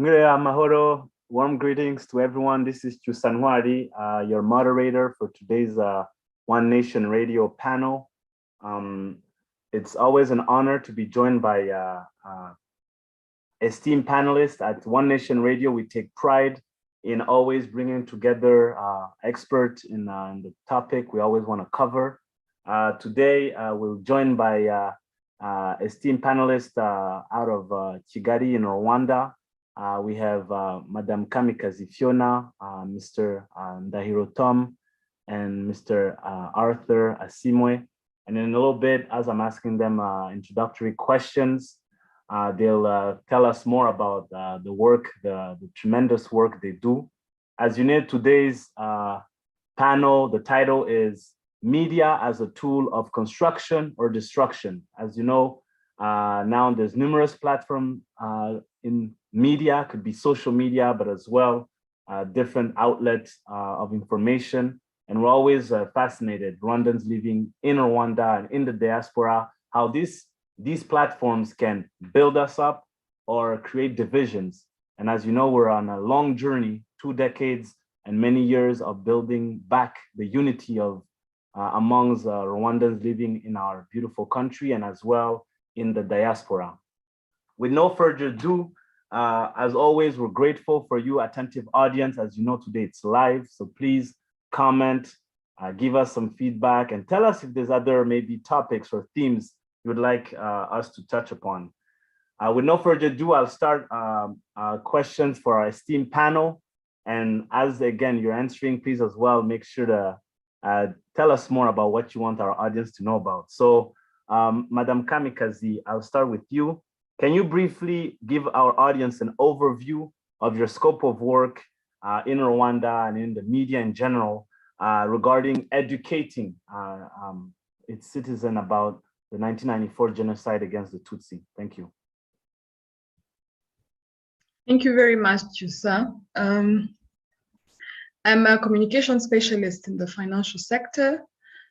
Mahoro, warm greetings to everyone. This is Chusanwari, your moderator for today's One Nation Radio panel. It's always an honor to be joined by esteemed panelists at One Nation Radio. We take pride in always bringing together experts in the topic we always want to cover. Today, we're joined by esteemed panelists out of Kigali in Rwanda. We have Madam Kamikaze Fiona, Mr. Ndahiro Tom, and Mr. Arthur Asimwe. And in a little bit, as I'm asking them introductory questions, they'll tell us more about the work, the tremendous work they do. As you know, today's panel, the title is Media as a Tool of Construction or Destruction. As you know, now there's numerous platforms in media, could be social media, but as well, different outlets of information. And we're always fascinated, Rwandans living in Rwanda and in the diaspora, how these platforms can build us up or create divisions. And as you know, we're on a long journey, 2 decades and many years of building back the unity of amongst Rwandans living in our beautiful country and as well in the diaspora. With no further ado, as always, we're grateful for you, attentive audience. As you know, today it's live, so please comment, give us some feedback, and tell us if there's other maybe topics or themes you would like us to touch upon. With no further ado, I'll start questions for our esteemed panel. And as again, you're answering, please as well, make sure to tell us more about what you want our audience to know about. So, Madam Kamikaze, I'll start with you. Can you briefly give our audience an overview of your scope of work in Rwanda and in the media in general regarding educating its citizens about the 1994 genocide against the Tutsi? Thank you. Thank you very much, Chusa. I'm a communication specialist in the financial sector,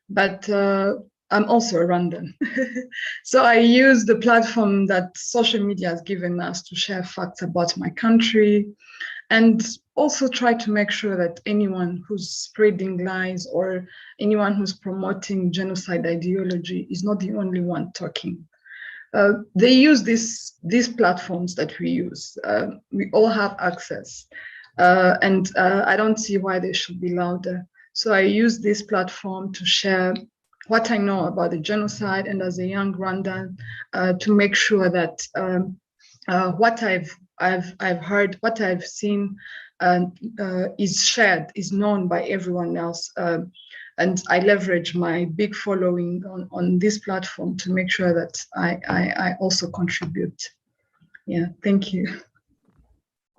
but I'm also a Rwandan. So I use the platform that social media has given us to share facts about my country and also try to make sure that anyone who's spreading lies or anyone who's promoting genocide ideology is not the only one talking. They use these platforms that we use. We all have access. And I don't see why they should be louder. So I use this platform to share what I know about the genocide, and as a young Rwandan, to make sure that what I've heard, what I've seen, is shared, is known by everyone else. And I leverage my big following on this platform to make sure that I also contribute. Yeah, thank you.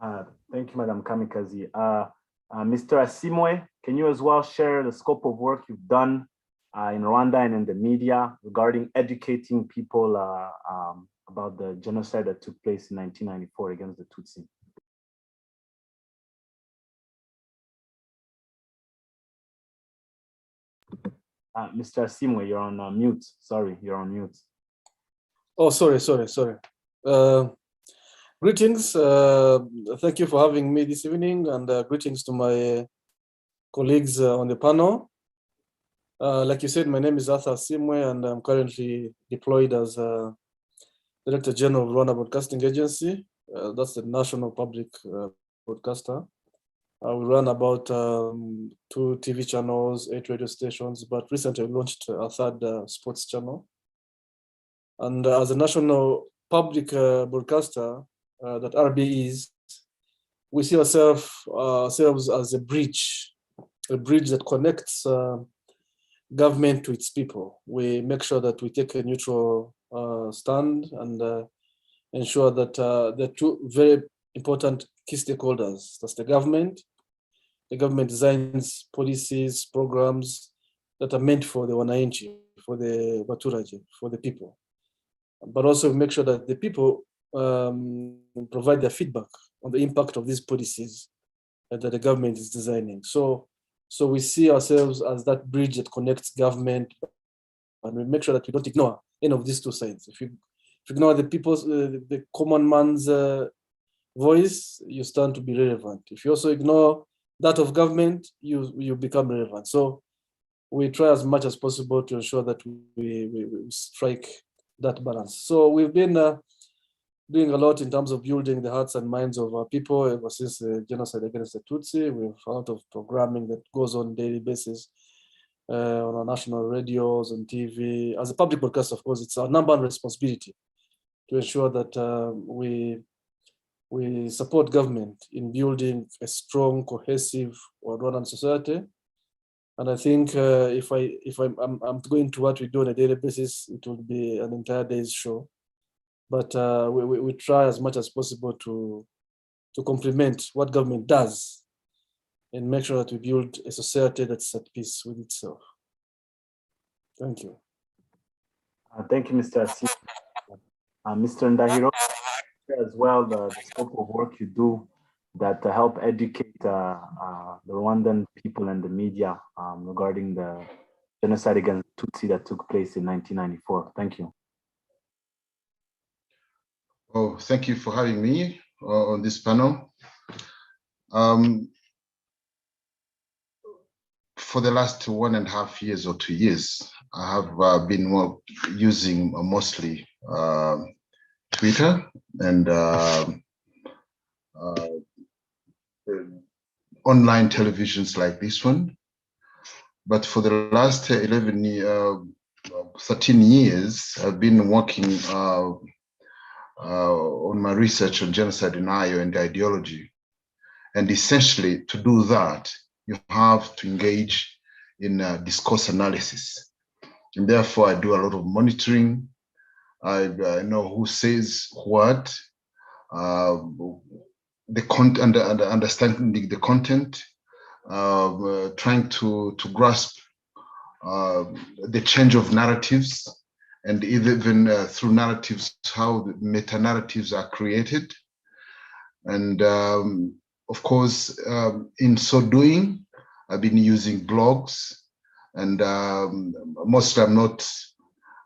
Thank you, Madam Kamikaze. Mr. Asimwe, can you as well share the scope of work you've done in Rwanda and in the media regarding educating people about the genocide that took place in 1994 against the Tutsi? Mr. Asimwe, you're on mute. Sorry, you're on mute. Oh, sorry. Greetings. Thank you for having me this evening, and greetings to my colleagues on the panel. Like you said, my name is Arthur Asimwe, and I'm currently deployed as Director General of Rwanda Broadcasting Agency. That's the national public broadcaster. We run about 2 TV channels, 8 radio stations, but recently launched a 3rd sports channel. And as a national public broadcaster that RB is, we see ourselves as a bridge that connects government to its people. We make sure that we take a neutral stand and ensure that the 2 very important key stakeholders, that's the government. The government designs policies, programs that are meant for the wananchi, for the Baturage, for the people. But also make sure that the people provide their feedback on the impact of these policies that the government is designing. So we see ourselves as that bridge that connects government, and we make sure that we don't ignore any of these 2 sides. If you ignore the people's, the common man's voice, you stand to be relevant. If you also ignore that of government, you become relevant. So we try as much as possible to ensure that we strike that balance. So we've been doing a lot in terms of building the hearts and minds of our people ever since the genocide against the Tutsi. We have a lot of programming that goes on a daily basis on our national radios and TV. As a public broadcaster, of course, it's our number one responsibility to ensure that we support government in building a strong, cohesive Rwandan society. And I think if I'm going to what we do on a daily basis, it will be an entire day's show. But we try as much as possible to complement what government does and make sure that we build a society that's at peace with itself. Thank you. Thank you, Mr. Asi. Mr. Ndahiro, as well, the scope of work you do that help educate the Rwandan people and the media regarding the genocide against Tutsi that took place in 1994. Thank you. Oh, thank you for having me on this panel. For the last 1.5 years or 2 years, I have been using mostly Twitter and online televisions like this one. But for the last 13 years, I've been working on my research on genocide denial and ideology. And essentially, to do that, you have to engage in discourse analysis. And therefore, I do a lot of monitoring. I know who says what, understanding the content, trying to grasp the change of narratives, and even through narratives, how the meta-narratives are created. And of course, in so doing, I've been using blogs, and mostly I'm not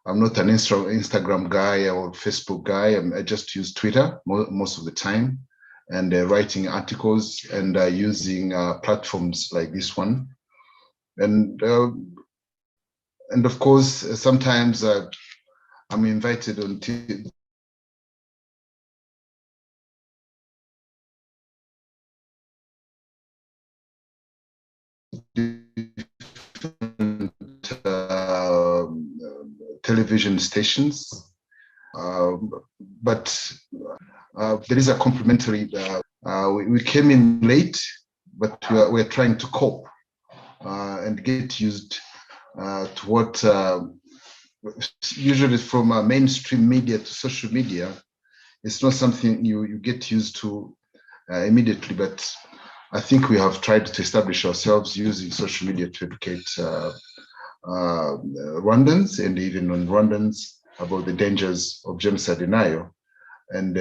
an Instagram guy or Facebook guy. I just use Twitter most of the time, and writing articles and using platforms like this one. And of course, sometimes I'm invited on television stations, but there is a complementary. We came in late, but we're trying to cope and get used to what usually from mainstream media to social media. It's not something you get used to immediately, but I think we have tried to establish ourselves using social media to educate Rwandans and even non-Rwandans about the dangers of genocide denial and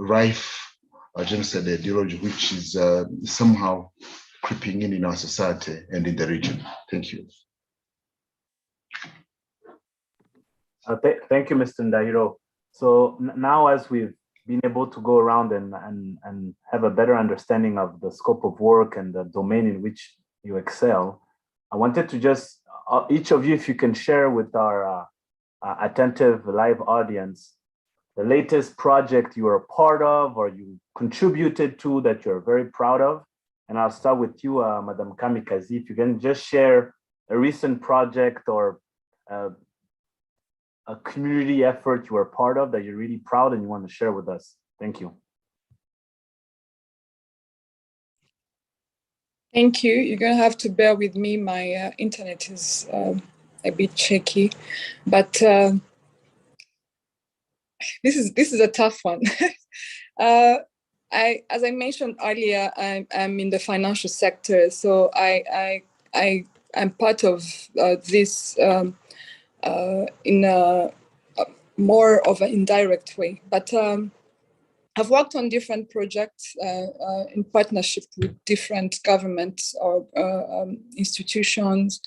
rife genocide ideology, which is somehow creeping in our society and in the region. Thank you. Thank you, Mr. Ndahiro. So now, as we've been able to go around and have a better understanding of the scope of work and the domain in which you excel, I wanted to just, each of you, if you can share with our attentive live audience, the latest project you are a part of or you contributed to that you're very proud of. And I'll start with you, Madam Kamikazi, if you can just share a recent project or a community effort you are part of that you're really proud and you want to share with us. Thank you. Thank you. You're going to have to bear with me. My internet is a bit shaky, but this is a tough one. As I mentioned earlier, I'm in the financial sector, so I'm part of this in a more of an indirect way. But I've worked on different projects in partnership with different governments or institutions.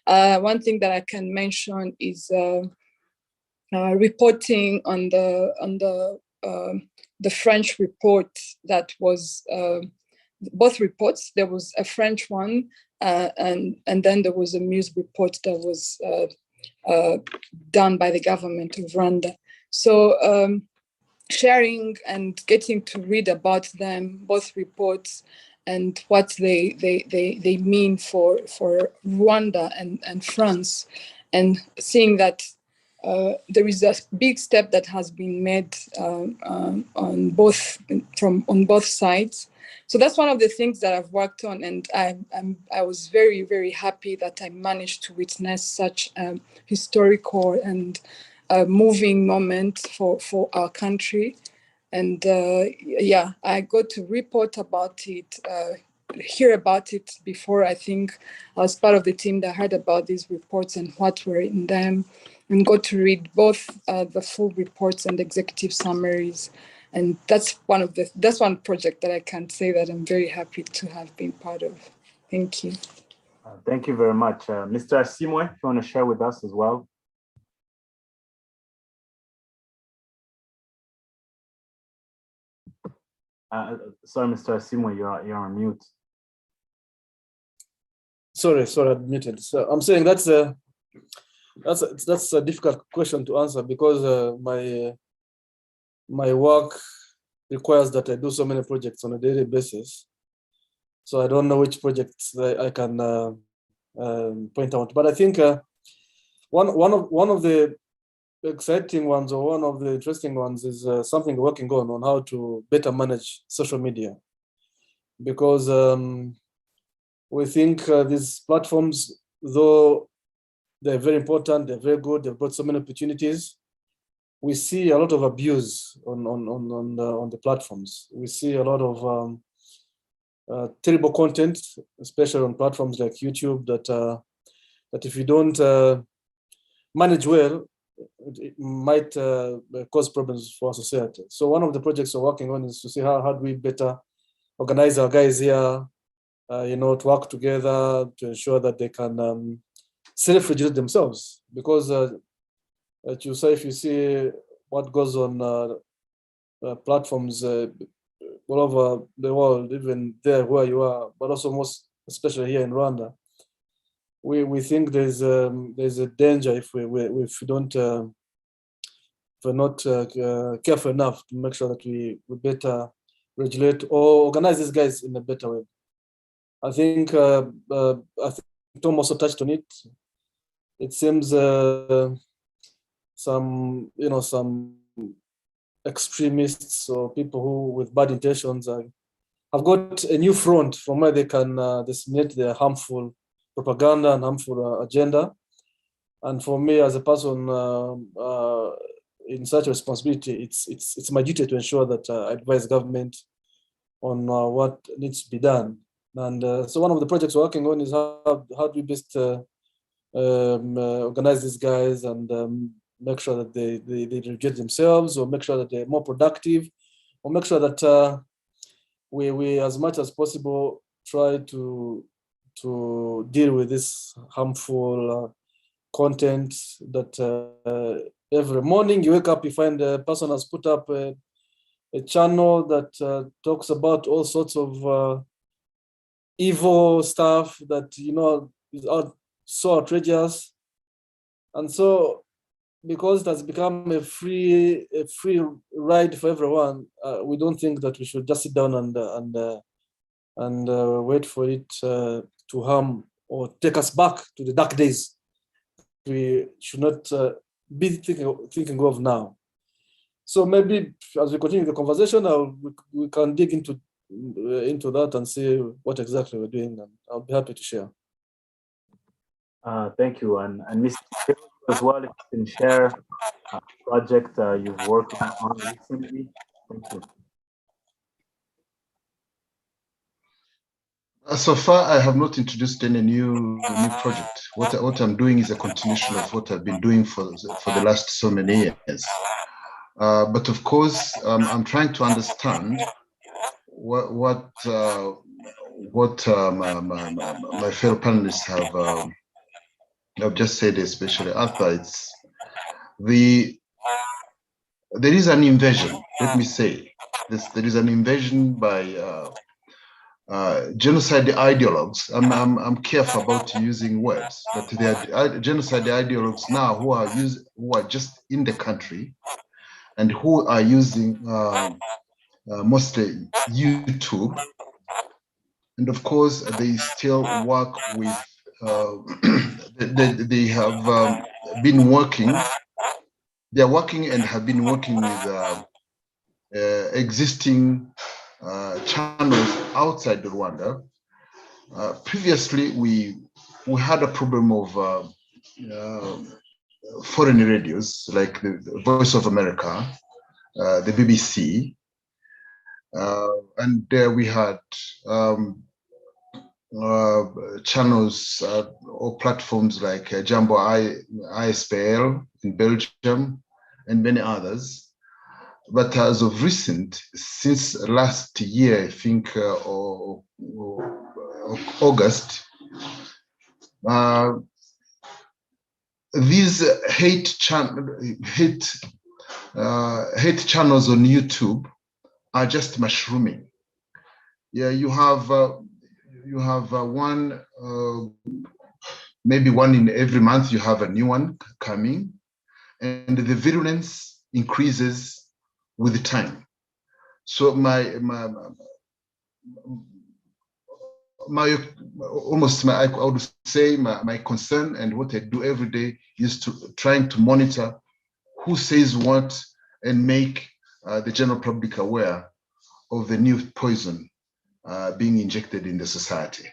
One thing that I can mention is reporting on the the French report that was both reports. There was a French one, and then there was a news report that was done by the government of Rwanda. So sharing and getting to read about them, both reports, and what they mean for Rwanda and France, and seeing that there is a big step that has been made on both sides. So that's one of the things that I've worked on, and I was very, very happy that I managed to witness such a historical and moving moment for our country. And yeah, I got to report about it, hear about it before. I think I was part of the team that heard about these reports and what were in them, and got to read both the full reports and executive summaries. And that's one project that I can say that I'm very happy to have been part of. Thank you. Thank you very much. Mr. Asimwe, if you want to share with us as well. Sorry, Mr. Asimwe, you're on mute. Sorry, I'm muted. So I'm saying that's a difficult question to answer, because my work requires that I do so many projects on a daily basis. So I don't know which projects I can point out. But I think one of the exciting ones, or one of the interesting ones, is something we're working on how to better manage social media, because we think these platforms, though they're very important, they're very good, they've brought so many opportunities, we see a lot of abuse on the platforms. We see a lot of terrible content, especially on platforms like YouTube, that if you don't manage well, it might cause problems for our society. So one of the projects we're working on is to see how do we better organize our guys here, to work together to ensure that they can self-regulate themselves. Because you say, if you see what goes on platforms all over the world, even there where you are, but also most especially here in Rwanda, we think there's a danger if we don't if we're not careful enough to make sure that we better regulate or organize these guys in a better way. I think Tom also touched on it. It seems some extremists or people who with bad intentions have got a new front from where they can disseminate their harmful propaganda and harmful agenda. And for me, as a person in such a responsibility, it's my duty to ensure that I advise government on what needs to be done. And so one of the projects we're working on is how do we best organize these guys and make sure that they regulate themselves, or make sure that they're more productive, or make sure that we as much as possible try to deal with this harmful content that every morning you wake up, you find a person has put up a channel that talks about all sorts of evil stuff that is so outrageous. And so, because it has become a free ride for everyone, we don't think that we should just sit down and wait for it to harm or take us back to the dark days. We should not be thinking of now. So maybe as we continue the conversation, we can dig into that and see what exactly we're doing, and I'll be happy to share. Thank you, and Mr. as well, if you can share a project you've worked on recently. Thank you. So far, I have not introduced any new project. What I'm doing is a continuation of what I've been doing for the last so many years. But of course, I'm trying to understand what my fellow panelists have just said, especially Arthur. There is an invasion let me say, there is an invasion by genocide ideologues. I'm careful about using words, but there are genocide ideologues now who are just in the country and who are using mostly YouTube. And of course, they still work with, they have been working, they're working and have been working with existing channels outside Rwanda. Previously, we had a problem of foreign radios like the Voice of America, the BBC, and we had channels or platforms like Jumbo ISPL in Belgium and many others. But as of recent, since last year, I think, or August, these hate channels on YouTube are just mushrooming. Yeah, you have one, maybe one in every month. You have a new one coming, and the virulence increases with time. So my I would say my concern and what I do every day is trying to monitor who says what and make the general public aware of the new poison being injected in the society.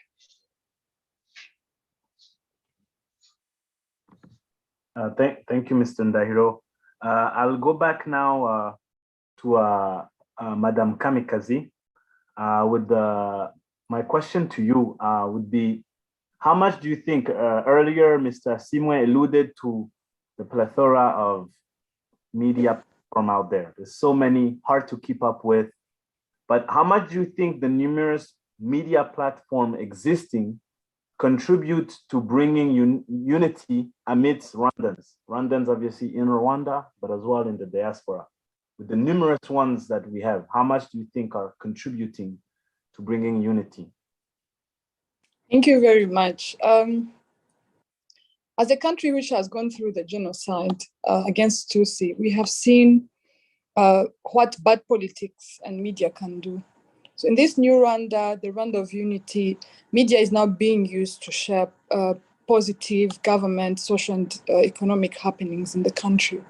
Thank you, Mr. Ndahiro. I'll go back now to Madam Kamikaze with my question to you would be, how much do you think, earlier Mr. Simwe alluded to the plethora of media from out there. There's so many, hard to keep up with, but how much do you think the numerous media platform existing contribute to bringing unity amidst Rwandans? Rwandans obviously in Rwanda, but as well in the diaspora. With the numerous ones that we have, how much do you think are contributing to bringing unity? Thank you very much. As a country which has gone through the genocide against Tutsi, we have seen what bad politics and media can do. So in this new Rwanda, the Rwanda of unity, media is now being used to share positive government, social and economic happenings in the country.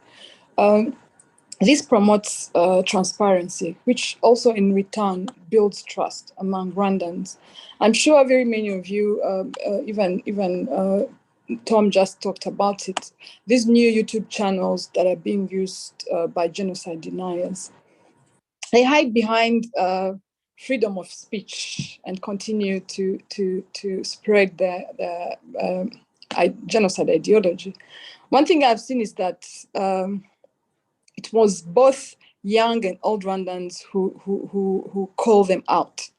This promotes transparency, which also in return builds trust among Rwandans. I'm sure very many of you, even Tom just talked about it, these new YouTube channels that are being used by genocide deniers, they hide behind freedom of speech and continue to spread the genocide ideology. One thing I've seen is that it was both young and old Rwandans who call them out.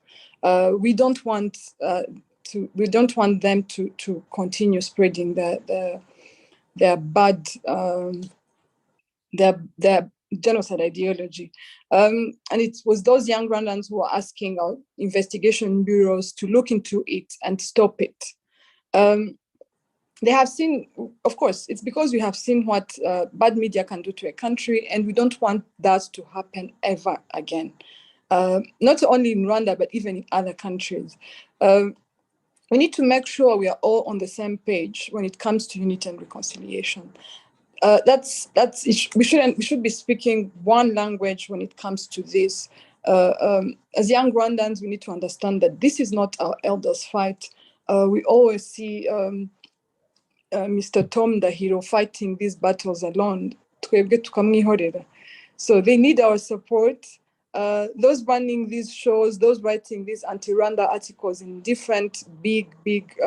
We don't want them to continue spreading their bad their genocide ideology. And it was those young Rwandans who were asking our investigation bureaus to look into it and stop it. They have seen, of course, it's because we have seen what bad media can do to a country, and we don't want that to happen ever again. Not only in Rwanda, but even in other countries. We need to make sure we are all on the same page when it comes to unity and reconciliation. We should be speaking one language when it comes to this. As young Rwandans, we need to understand that this is not our elders' fight. We always see Mr. Tom Ndahiro fighting these battles alone. So they need our support. Those running these shows, those writing these anti-Rwanda articles in different big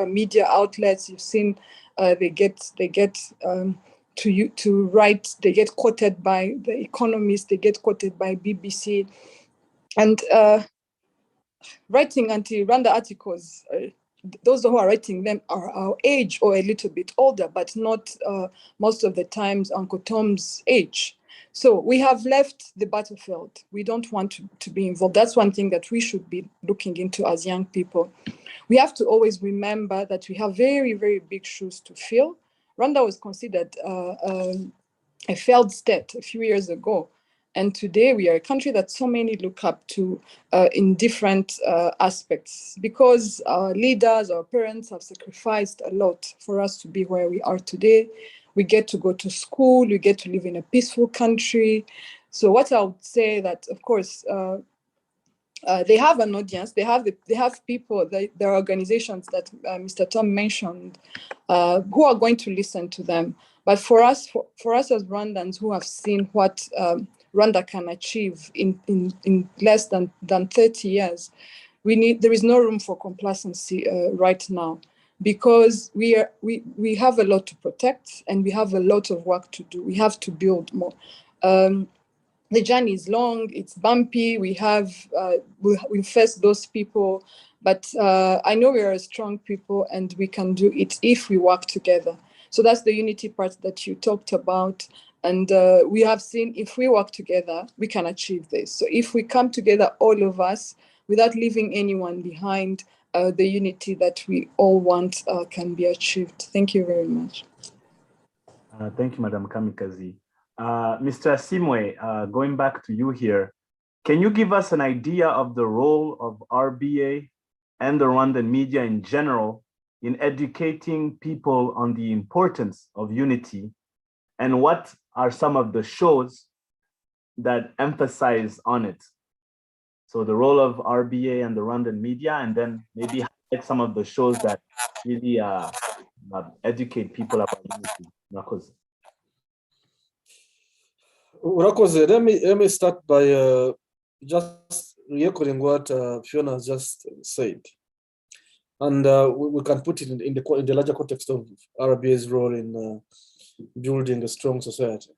media outlets, you've seen they get to write. They get quoted by The Economist. They get quoted by BBC, and writing anti-Rwanda articles. Those who are writing them are our age or a little bit older, but not most of the times Uncle Tom's age. So we have left the battlefield. We don't want to be involved. That's one thing that we should be looking into as young people. We have to always remember that we have very, very big shoes to fill. Rwanda was considered a failed state a few years ago. And today we are a country that so many look up to in different aspects, because our leaders, our parents have sacrificed a lot for us to be where we are today. We get to go to school, we get to live in a peaceful country. So what I would say that, of course, they have an audience, they have people, there are organizations that Mr. Tom mentioned who are going to listen to them. But for us as Rwandans who have seen what Rwanda can achieve in less than 30 years, there is no room for complacency right now, because we have a lot to protect and we have a lot of work to do. We have to build more. The journey is long, it's bumpy, we face those people, but I know we are a strong people and we can do it if we work together. So that's the unity part that you talked about. And we have seen if we work together, we can achieve this. So if we come together, all of us, without leaving anyone behind, the unity that we all want can be achieved. Thank you very much. Thank you, Madam Kamikaze. Mr. Asimwe, going back to you here, can you give us an idea of the role of RBA and the Rwandan media in general in educating people on the importance of unity, and what are some of the shows that emphasize on it? So the role of RBA and the Rwandan media, and then maybe highlight some of the shows that really educate people about unity. Rakoze. Rakoze, let me start by just re-echoing what Fiona has just said. And we can put it in the larger context of RBA's role in building a strong society.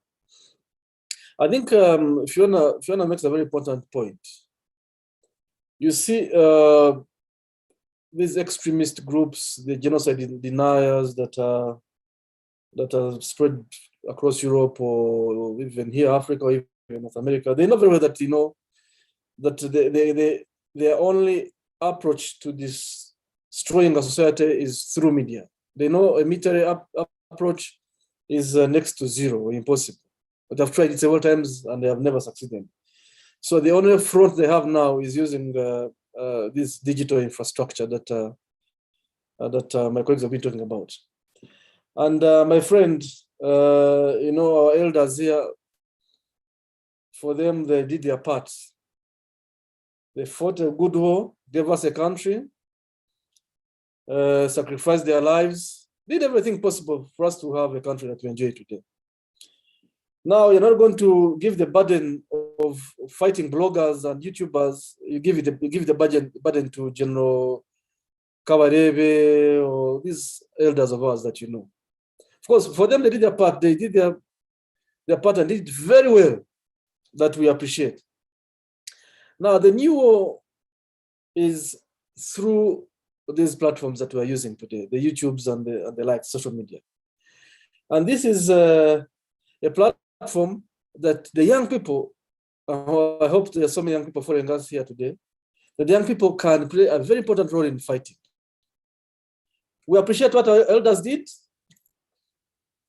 I think Fiona makes a very important point. You see, these extremist groups, the genocide deniers that are spread across Europe or even here, Africa, or even North America, they know very well that that their only approach to this destroying a society is through media. They know a military approach is next to zero or impossible. But they've tried it several times and they have never succeeded. So the only front they have now is using this digital infrastructure that my colleagues have been talking about. And my friend, our elders here, for them, they did their part. They fought a good war, gave us a country, sacrificed their lives, did everything possible for us to have a country that we enjoy today. Now, you're not going to give the burden of fighting bloggers and YouTubers. You give the burden to General Kabarebe or these elders of ours that you know. Of course, for them, they did their part. They did their part and did it very well, that we appreciate. Now, the new war is through these platforms that we are using today, the YouTubes and the like, social media. And this is a platform that the young people, I hope there are so many young people following us here today, that the young people can play a very important role in fighting. We appreciate what our elders did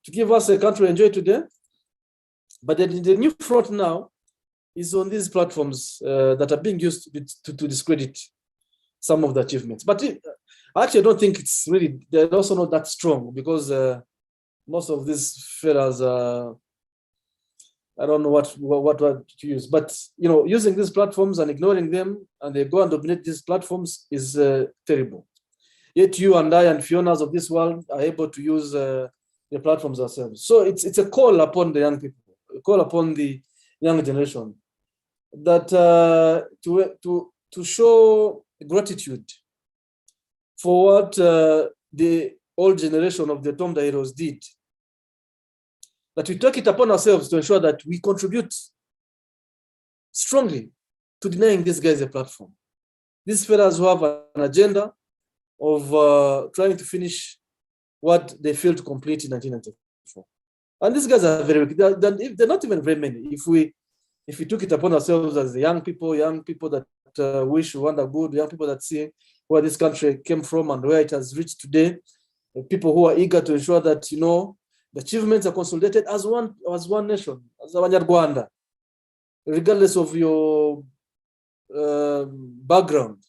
to give us a country to enjoy today, but the new front now is on these platforms that are being used to discredit some of the achievements. But actually, I don't think it's really, they're also not that strong, because most of these fellas, I don't know what to use, but using these platforms and ignoring them, and they go and dominate these platforms is terrible. Yet you and I and Fionas of this world are able to use the platforms ourselves. So it's a call upon the young people, a call upon the young generation, that to show gratitude for what the old generation of the Tomda heroes did, that we take it upon ourselves to ensure that we contribute strongly to denying these guys a platform. These fellas who have an agenda of trying to finish what they failed to complete in 1994. And these guys are very weak. They're not even very many. If we took it upon ourselves as the young people that wish Rwanda good, young people that see where this country came from and where it has reached today, people who are eager to ensure that, you know, the achievements are consolidated as one nation, as Abanyarwanda, regardless of your background.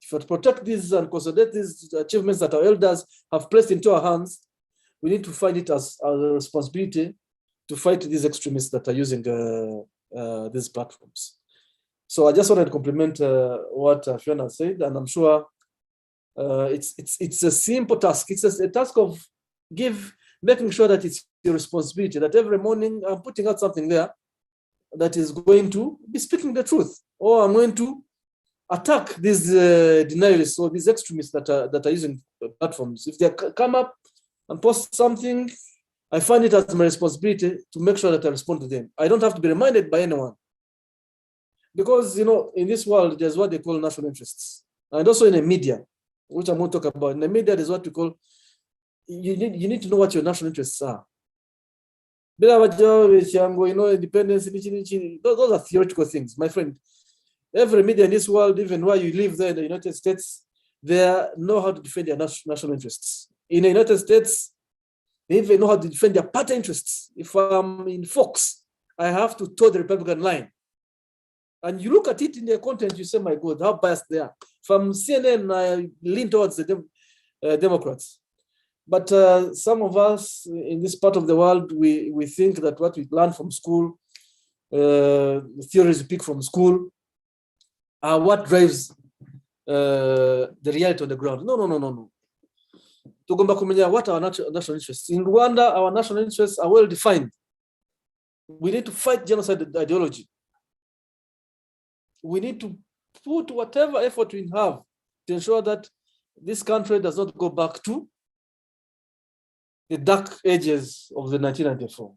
If you protect these and consolidate these achievements that our elders have placed into our hands, we need to find it as a responsibility to fight these extremists that are using these platforms. So I just wanted to compliment what Fiona said, and I'm sure it's a simple task. It's a task of making sure that it's your responsibility, that every morning I'm putting out something there that is going to be speaking the truth, or I'm going to attack these denialists or these extremists that are using platforms. If they come up and post something, I find it as my responsibility to make sure that I respond to them. I don't have to be reminded by anyone. Because, you know, in this world, there's what they call national interests. And also in the media, which I'm going to talk about. In the media, there's what we call, you need to know what your national interests are. You know, independence, those are theoretical things, my friend. Every media in this world, even where you live there in the United States, they know how to defend their national interests. In the United States, they even know how to defend their party interests. If I'm in Fox, I have to toe the Republican line. And you look at it in their content, you say, my God, how biased they are. From CNN, I lean towards the Democrats. But some of us in this part of the world, we think that what we learn from school, theories we pick from school, are what drives the reality on the ground. No. What are our national interests? In Rwanda, our national interests are well defined. We need to fight genocide ideology. We need to put whatever effort we have to ensure that this country does not go back to the dark ages of the 1994.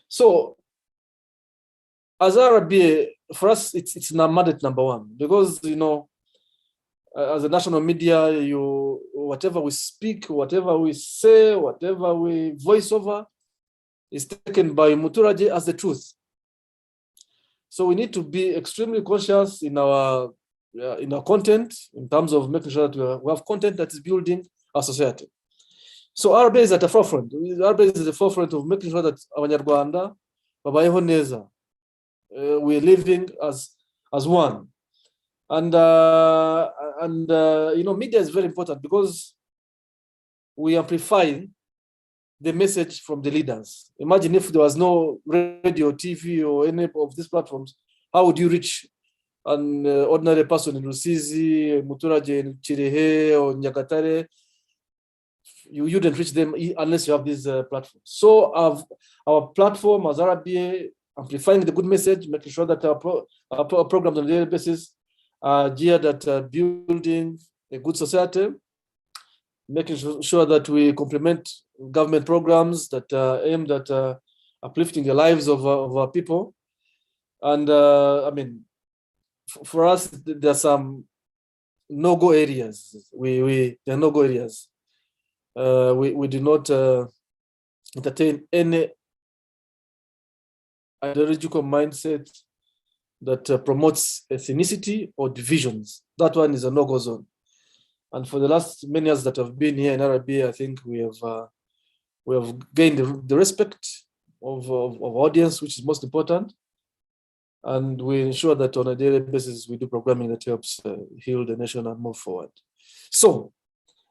So, as RBA, for us, it's mandate number one, because, you know, as a national media, whatever we speak, whatever we say, whatever we voice over is taken by Muturaje as the truth. So we need to be extremely conscious in our content, in terms of making sure that we have content that is building our society. So RBA is at the forefront. RBA is at the forefront of making sure that Abanyarwanda babayeho neza. We're living as one. And you know, media is very important because we amplify the message from the leaders. Imagine if there was no radio, TV, or any of these platforms, how would you reach an ordinary person in Rusizi, Muturaje, in Chirehe, or Nyagatare? You wouldn't reach them unless you have these platforms. So our platform as RBA, amplifying the good message, making sure that our programs on a daily basis are geared at building a good society, making sure that we complement government programs that are aimed at uplifting the lives of our people. And I mean, for us, there are some no-go areas. There are no-go areas. We do not entertain any ideological mindset that promotes ethnicity or divisions. That one is a no-go zone. And for the last many years that I've been here in RBA, I think we have gained the respect of audience, which is most important. And we ensure that on a daily basis, we do programming that helps heal the nation and move forward. So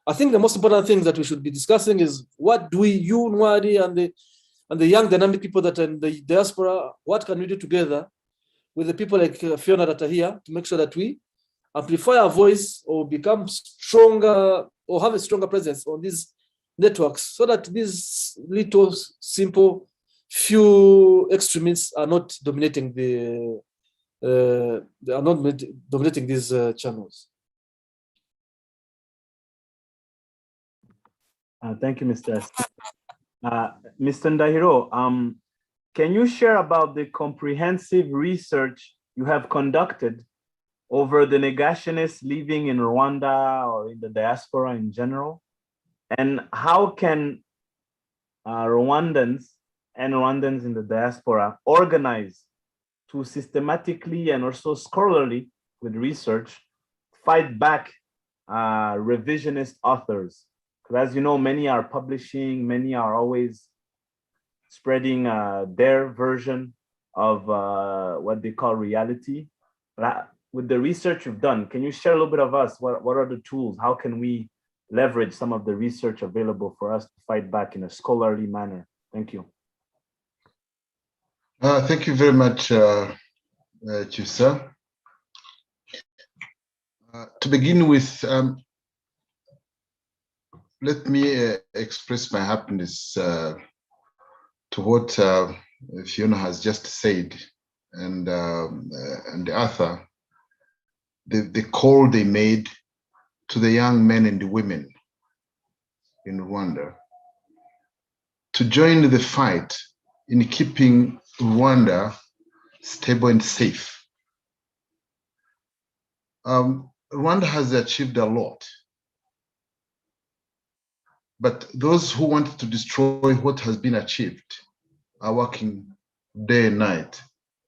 I think the most important thing that we should be discussing is what do you, Nwari, and the young dynamic people that are in the diaspora, what can we do together with the people like Fiona that are here to make sure that we amplify our voice or become stronger or have a stronger presence on these networks, so that these little simple few extremists are not dominating dominating these channels. Thank you, Mr. Mr. Ndahiro, can you share about the comprehensive research you have conducted over the negationists living in Rwanda or in the diaspora in general? And how can Rwandans and Rwandans in the diaspora organize to systematically and also scholarly with research fight back revisionist authors. Because as you know, many are publishing, many are always spreading their version of what they call reality. But with the research you've done, can you share a little bit of us? What are the tools? How can we leverage some of the research available for us to fight back in a scholarly manner? Thank you. Thank you very much, Chisa. To begin with, let me express my happiness to what Fiona has just said, and Arthur, the call they made to the young men and the women in Rwanda to join the fight in keeping Rwanda stable and safe. Rwanda has achieved a lot, but those who want to destroy what has been achieved are working day and night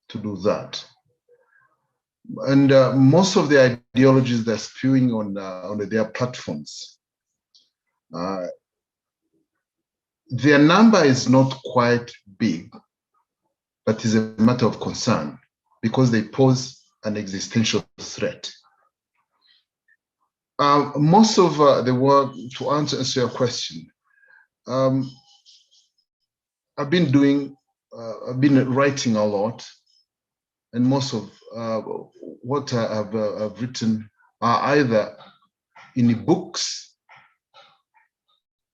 to do that. And most of the ideologies they're spewing on their platforms, their number is not quite big, but is a matter of concern because they pose an existential threat. Most of the work, to answer your question, I've been writing a lot, and most of what I've written are either in books,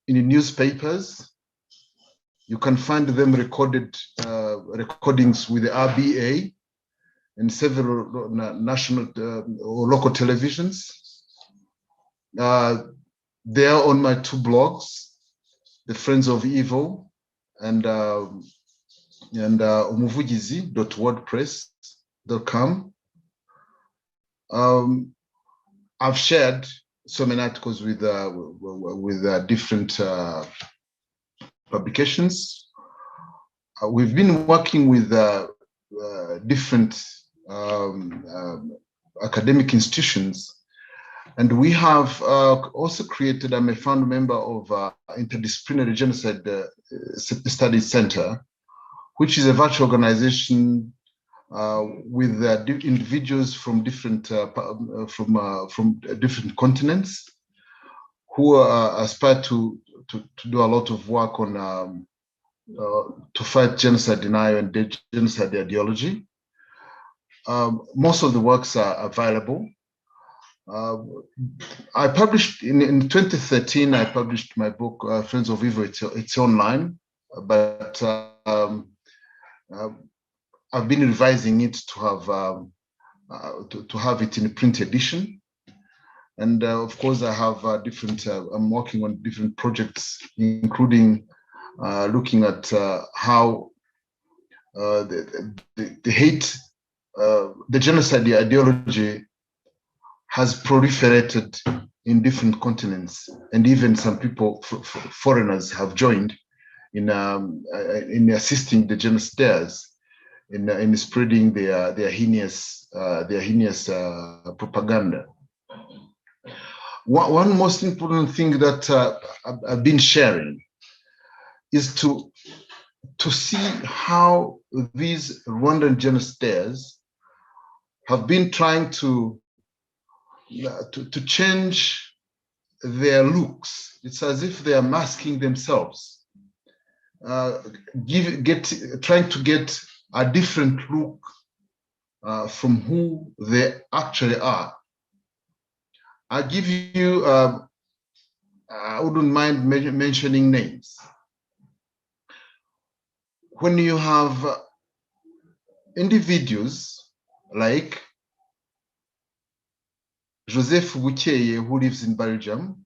in the newspapers. You can find them recorded recordings with the RBA and several national or local televisions. They are on my two blogs, The Friends of Evil and umuvugizi.wordpress.com. I've shared so many articles with different publications. We've been working with different academic institutions, and we have also created, I'm a found member of Interdisciplinary Genocide Studies Center, which is a virtual organization with individuals from different different continents who aspire to do a lot of work on to fight genocide denial and genocide ideology. Most of the works are available. I published in 2013. I published my book Friends of Evil. It's online, but I've been revising it to have it in a print edition. And of course, I have different. I'm working on different projects, including looking at how the hate, the genocide ideology has proliferated in different continents, and even some people, foreigners, have joined in assisting the genocidaires in spreading their heinous propaganda. One most important thing that I've been sharing is to see how these Rwandan genocidaires have been trying to change their looks. It's as if they are masking themselves, trying to get a different look from who they actually are. I'll give you, I wouldn't mind mentioning names. When you have individuals like Joseph Bukeye, who lives in Belgium,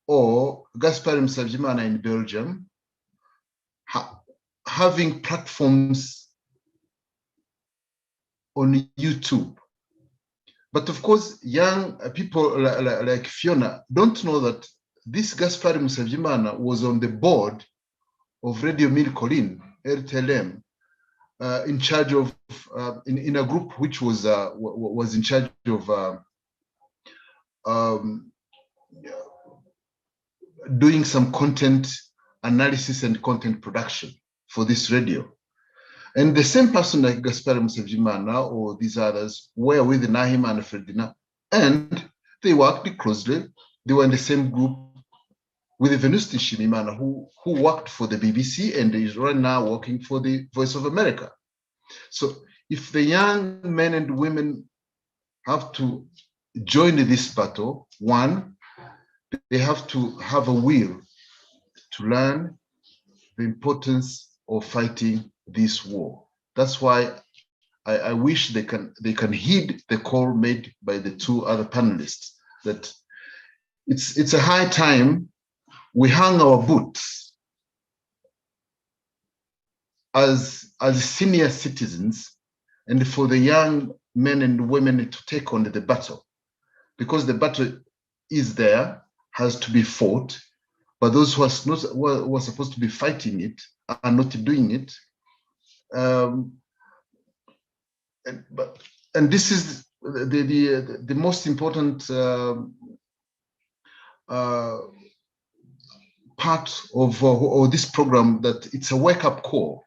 or Gaspard Msavyimana in Belgium, having platforms on YouTube. But of course, young people like Fiona don't know that this Gaspard Msavyimana was on the board of Radio Mille Collines, RTLM, in charge of, in a group which was in charge of doing some content analysis and content production for this radio. And the same person like Gaspar Musevimana or these others were with Nahima and Ferdinand, and they worked closely. They were in the same group with Venuste Nshimiyimana, who worked for the BBC and is right now working for the Voice of America. So if the young men and women have to join this battle, one, they have to have a will to learn the importance of fighting this war. That's why I wish they can heed the call made by the two other panelists, that it's a high time we hang our boots as senior citizens, and for the young men and women to take on the battle, because the battle is there, has to be fought, but those who are supposed to be fighting it are not doing it. And this is the most important part of this program, that it's a wake-up call.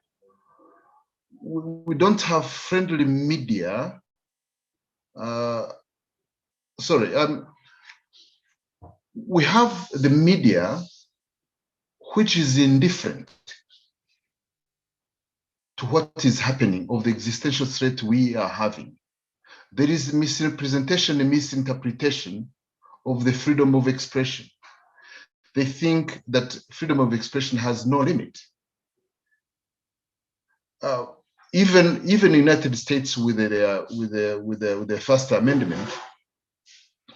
We don't have friendly media. We have the media which is indifferent to what is happening, of the existential threat we are having. There is misrepresentation and misinterpretation of the freedom of expression. They think that freedom of expression has no limit. Even United States with the First Amendment,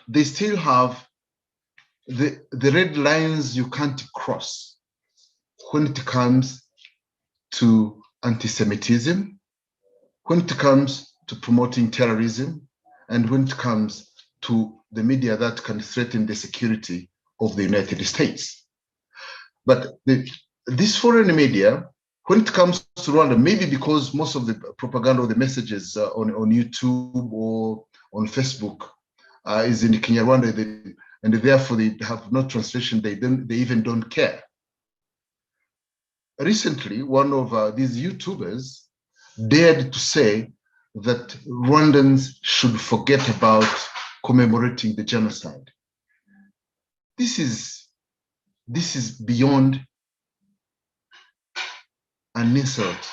they still have the red lines you can't cross when it comes to anti-Semitism, when it comes to promoting terrorism, and when it comes to the media that can threaten the security of the United States. But this foreign media, when it comes to Rwanda, maybe because most of the propaganda or the messages on YouTube or on Facebook is in Kinyarwanda, and therefore they have no translation, they even don't care. Recently, one of these YouTubers dared to say that Rwandans should forget about commemorating the genocide. This is beyond an insult,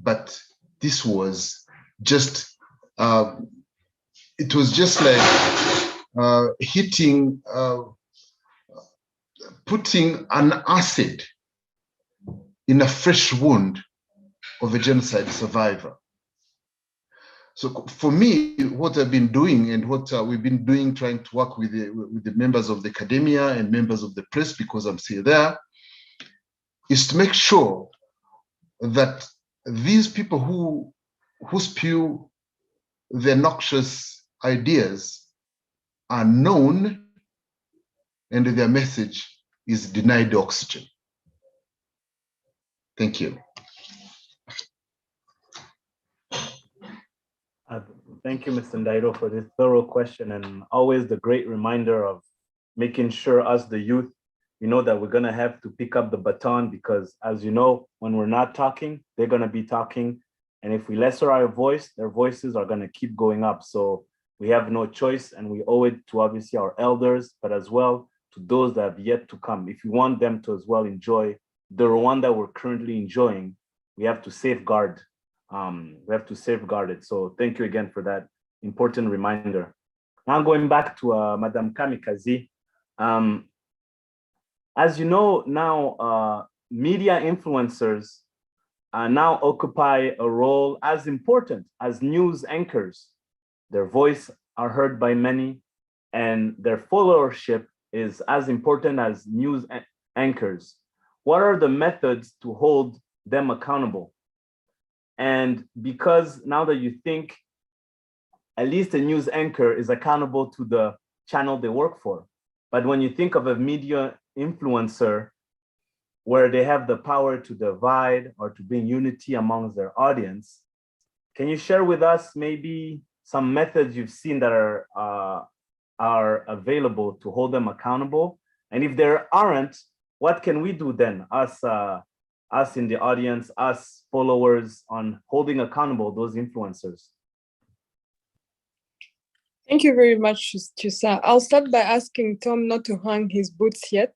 but this was just, it was just like hitting, putting an acid in a fresh wound of a genocide survivor. So for me, what I've been doing and what we've been doing, trying to work with the members of the academia and members of the press, because I'm still there, is to make sure that these people who spew their noxious ideas are known and their message is denied oxygen. Thank you. Thank you, Mr. Ndairo, for this thorough question, and always the great reminder of making sure us, the youth, we know that we're going to have to pick up the baton, because as you know, when we're not talking, they're going to be talking. And if we lesser our voice, their voices are going to keep going up. So we have no choice, and we owe it to obviously our elders, but as well to those that have yet to come. If we want them to as well enjoy the Rwanda we're currently enjoying, we have to safeguard. It. So thank you again for that important reminder. Now going back to Madame Kamikazi. As you know, now media influencers now occupy a role as important as news anchors. Their voice are heard by many, and their followership is as important as news anchors. What are the methods to hold them accountable? And because now that you think at least a news anchor is accountable to the channel they work for, but when you think of a media influencer, where they have the power to divide or to bring unity amongst their audience. Can you share with us maybe some methods you've seen that are available to hold them accountable? And if there aren't, what can we do then, us in the audience, us followers, on holding accountable those influencers? Thank you very much, Chusa. I'll start by asking Tom not to hang his boots yet.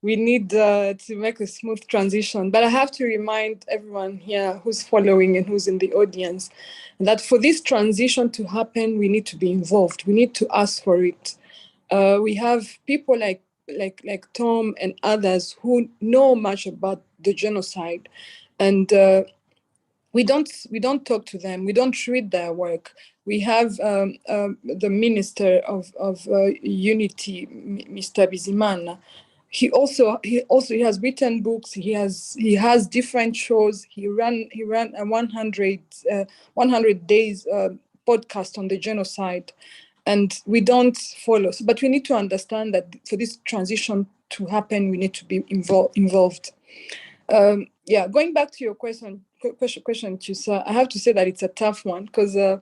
We need to make a smooth transition, but I have to remind everyone here who's following and who's in the audience that for this transition to happen, we need to be involved. We need to ask for it. We have people like Tom and others who know much about the genocide, and we don't talk to them. We don't read their work. We have the Minister of Unity, Mr. Bizimana. He has written books. He has different shows. He ran a 100 days podcast on the genocide, and we don't follow. But we need to understand that for this transition to happen, we need to be involved. Going back to your question, Chusa, I have to say that it's a tough one because a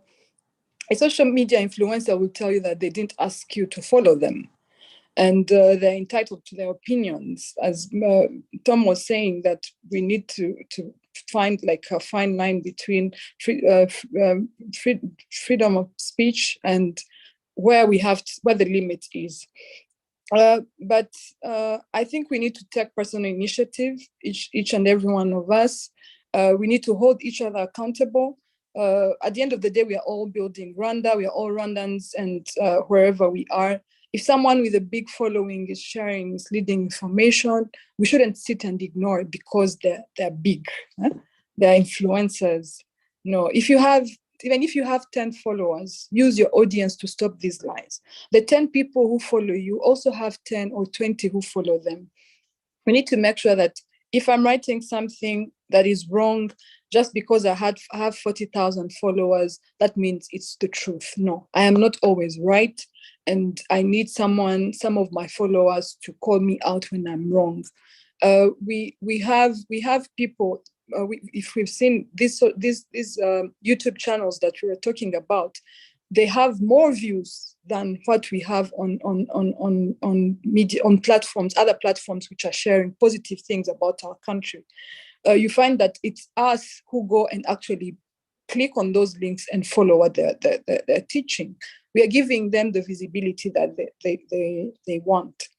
social media influencer will tell you that they didn't ask you to follow them. And they're entitled to their opinions. As Tom was saying, that we need to find like a fine line between freedom of speech and where the limit is. But I think we need to take personal initiative, each and every one of us. We need to hold each other accountable. At the end of the day, we are all building Rwanda. We are all Rwandans, and wherever we are, if someone with a big following is sharing misleading information, we shouldn't sit and ignore it because they're big. They're influencers. No, even if you have 10 followers, use your audience to stop these lies. The 10 people who follow you also have 10 or 20 who follow them. We need to make sure that if I'm writing something that is wrong, just because I have 40,000 followers, that means it's the truth. No, I am not always right. And I need some of my followers to call me out when I'm wrong. We have people, if we've seen these YouTube channels that we were talking about, they have more views than what we have on media, on platforms, other platforms which are sharing positive things about our country. You find that it's us who go and actually click on those links and follow what they're teaching. We are giving them the visibility that they want.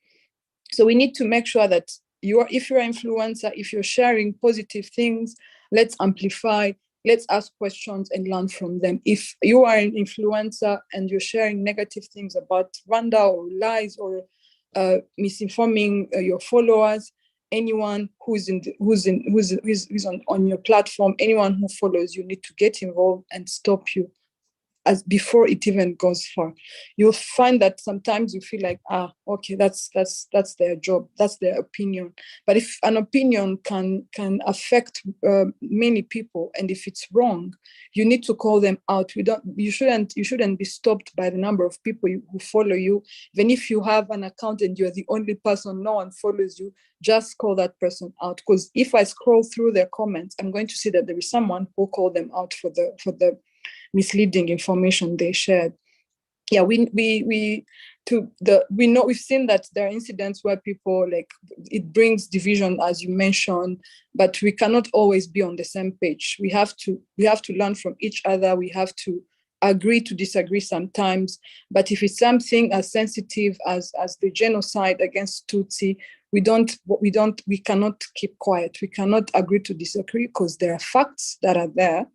So we need to make sure that if you're an influencer, if you're sharing positive things, let's amplify, let's ask questions and learn from them. If you are an influencer and you're sharing negative things about Rwanda or lies or misinforming your followers, anyone who's on your platform, anyone who follows you need to get involved and stop you as before it even goes far. You'll find that sometimes you feel like, okay, that's their job, that's their opinion. But if an opinion can affect many people, and if it's wrong, you need to call them out. You shouldn't be stopped by the number of people who follow you. Even if you have an account and you're the only person, no one follows you, just call that person out. Because if I scroll through their comments, I'm going to see that there is someone who called them out for the misleading information they shared. Yeah, we know, we've seen that there are incidents where people, like, it brings division, as you mentioned, but we cannot always be on the same page. We have to learn from each other. We have to agree to disagree sometimes. But if it's something as sensitive as the genocide against Tutsi, we cannot keep quiet. We cannot agree to disagree because there are facts that are there.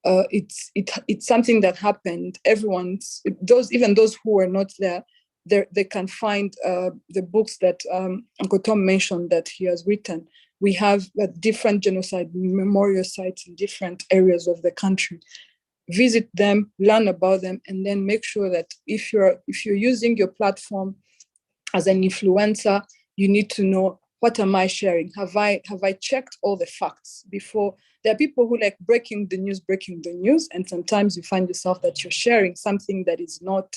It's something that happened. Even those who were not there, they can find the books that Uncle Tom mentioned that he has written. We have different genocide memorial sites in different areas of the country. Visit them, learn about them, and then make sure that if you're using your platform as an influencer, you need to know, what am I sharing? Have I checked all the facts before? There are people who like breaking the news, and sometimes you find yourself that you're sharing something that is not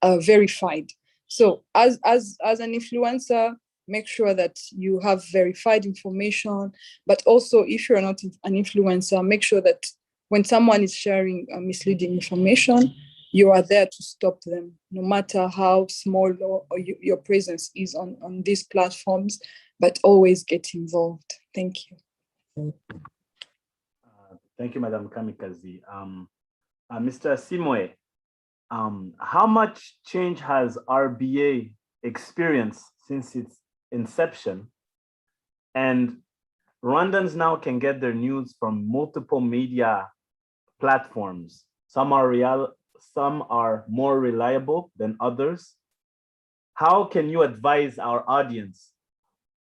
verified. So as an influencer, make sure that you have verified information. But also, if you're not an influencer, make sure that when someone is sharing misleading information, you are there to stop them, no matter how small or your presence is on these platforms, but always get involved. Thank you. Thank you, Madam Kamikaze. Mr. Simwe, how much change has RBA experienced since its inception? And Rwandans now can get their news from multiple media platforms. Some are more reliable than others. How can you advise our audience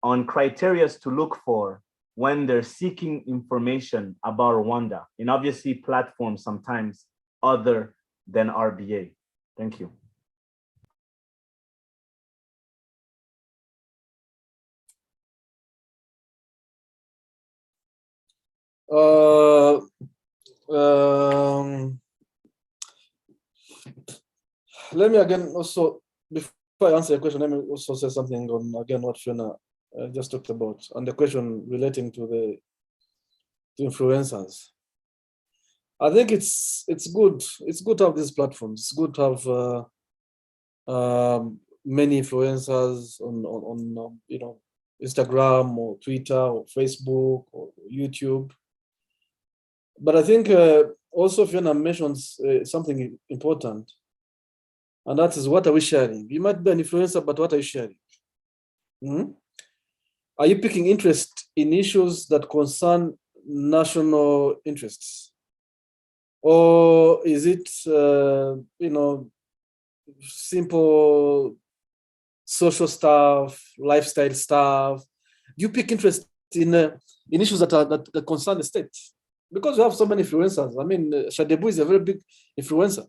on criteria to look for when they're seeking information about Rwanda, and obviously platforms sometimes other than RBA? Thank you. Let me again also, before I answer your question, let me also say something on again what Fiona just talked about, and the question relating to influencers. I think it's good. It's good to have these platforms. It's good to have many influencers on Instagram or Twitter or Facebook or YouTube. But I think also Fiona mentions something important, and that is, what are we sharing? You might be an influencer, but what are you sharing? Are you picking interest in issues that concern national interests? Or is it, simple social stuff, lifestyle stuff? Do you pick interest in issues that concern the state? Because we have so many influencers. I mean, Shadebu is a very big influencer.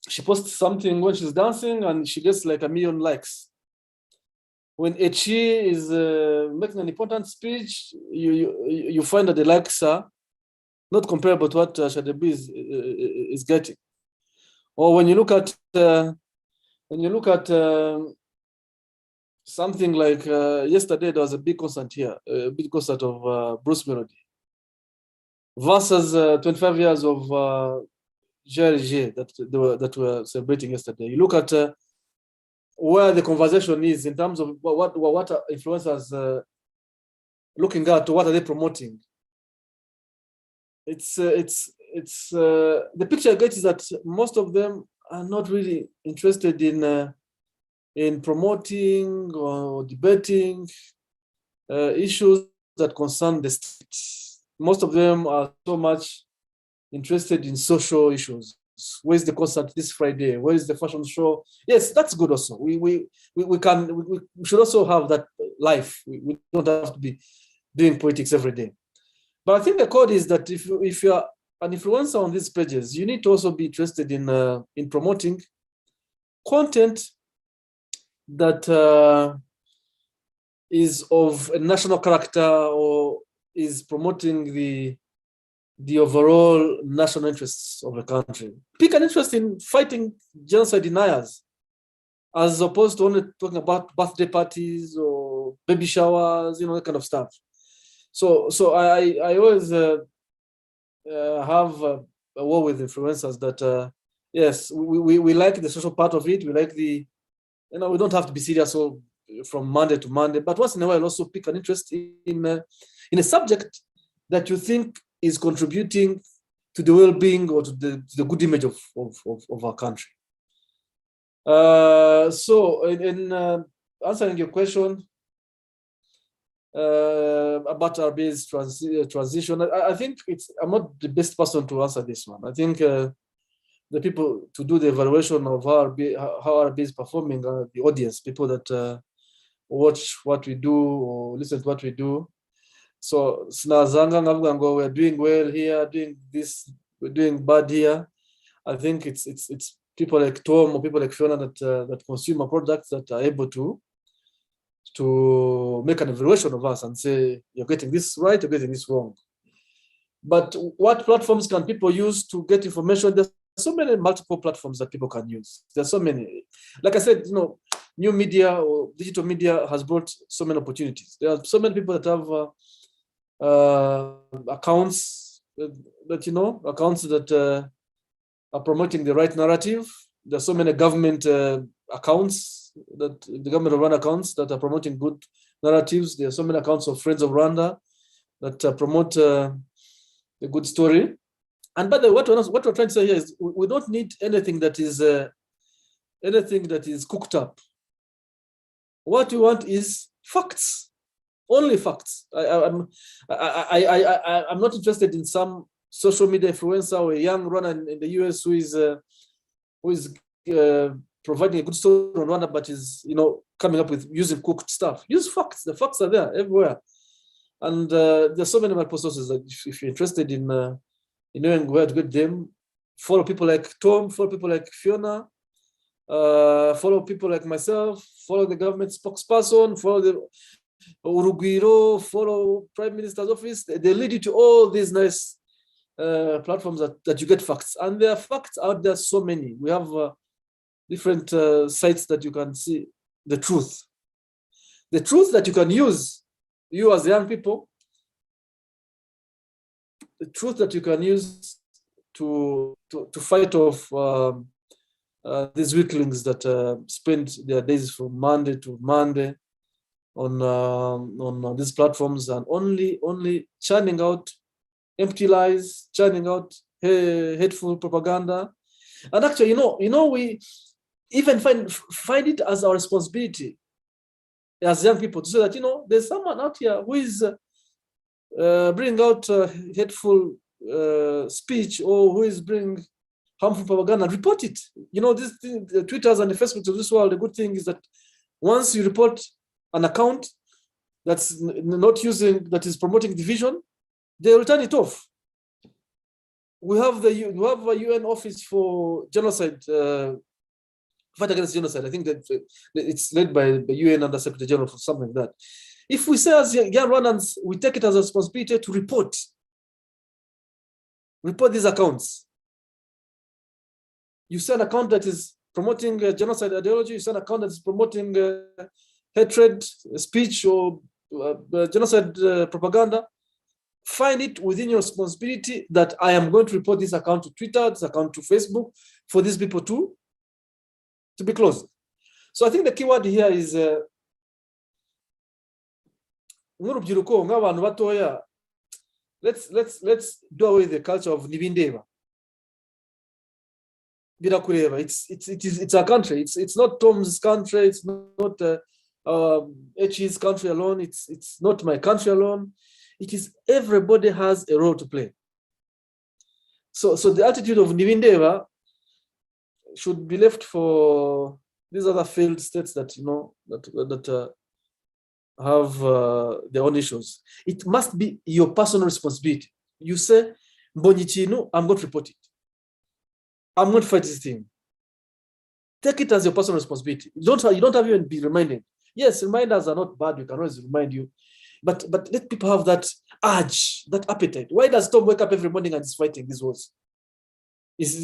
She posts something when she's dancing and she gets like 1 million likes. When Echi is making an important speech, you find that the likes are not comparable to what Shadebu is getting. Or when you look at something like yesterday, there was a big concert here, a big concert of Bruce Melody, versus 25 years of GRG that were celebrating yesterday. You look at where the conversation is in terms of what influencers looking at, what are they promoting. It's the picture I get is that most of them are not really interested in promoting or debating issues that concern the state. Most of them are so much interested in social issues. Where's the concert this Friday? Where is the fashion show? Yes, that's good also. We should also have that life. We don't have to be doing politics every day. But I think the code is that if you are an influencer on these pages, you need to also be interested in promoting content that is of a national character or is promoting the overall national interests of the country. Pick an interest in fighting genocide deniers, as opposed to only talking about birthday parties or baby showers, that kind of stuff. So I always have a war with influencers that yes, we like the social part of it. We like we don't have to be serious from Monday to Monday, but once in a while also pick an interest in a subject that you think is contributing to the well-being or to the good image of our country. So in answering your question about RBA's transition, I think I'm not the best person to answer this one. I think the people to do the evaluation of how RBA is performing are the audience, people that watch what we do or listen to what we do. So we're doing well here, doing this, we're doing bad here. I think it's people like Tom or people like Fiona that consume our products that are able to make an evaluation of us and say, you're getting this right, you're getting this wrong. But what platforms can people use to get information? There's so many multiple platforms that people can use. There's so many. Like I said, new media or digital media has brought so many opportunities. There are so many people that have accounts accounts that are promoting the right narrative. There are so many government accounts, that the government of Rwanda accounts that are promoting good narratives. There are so many accounts of Friends of Rwanda that promote a good story. And by the way, what we're trying to say here is we don't need anything that is cooked up. What we want is facts, only facts. I'm not interested in some social media influencer or a young Rwandan in the US who is providing a good story on Rwanda, but is coming up with using cooked stuff. Use facts. The facts are there everywhere, and there's so many multiple sources that if you're interested in knowing where to get them, follow people like Tom, follow people like Fiona, follow people like myself, follow the government spokesperson, follow the Urugwiro, follow Prime Minister's office. They lead you to all these nice platforms that you get facts. And there are facts out there, so many. We have different sites that you can see the truth. The truth that you can use, you as young people, the truth that you can use to fight off these weaklings that spend their days from Monday to Monday on these platforms and only churning out empty lies, churning out hateful propaganda. And actually, we even find it as our responsibility as young people to say that there's someone out here who is bringing out hateful speech, or who is bringing harmful propaganda. Report it. This thing, the Twitters and the Facebooks of this world, the good thing is that once you report an account that is promoting division, they will turn it off. We have a UN office for genocide, fight against genocide. I think that it's led by the UN Under Secretary General for something like that. If we say as young Rwandans, we take it as a responsibility to report these accounts. You see an account that is promoting genocide ideology, you see an account that is promoting hatred speech or genocide propaganda, find it within your responsibility that I am going to report this account to Twitter, this account to Facebook, for these people to be closed. So I think the key word here is let's do away with the culture of Nibindeva. It's our country. It's not Tom's country. It's not H's country alone. It's not my country alone. It is everybody has a role to play. So the attitude of Nibindeva should be left for these other failed states that that have their own issues. It must be your personal responsibility. You say, Mbonyichinu, I'm going to report it. I'm going to fight this thing. Take it as your personal responsibility. You don't have even be reminded. Yes, reminders are not bad. We can always remind you. But let people have that urge, that appetite. Why does Tom wake up every morning and is fighting these wars?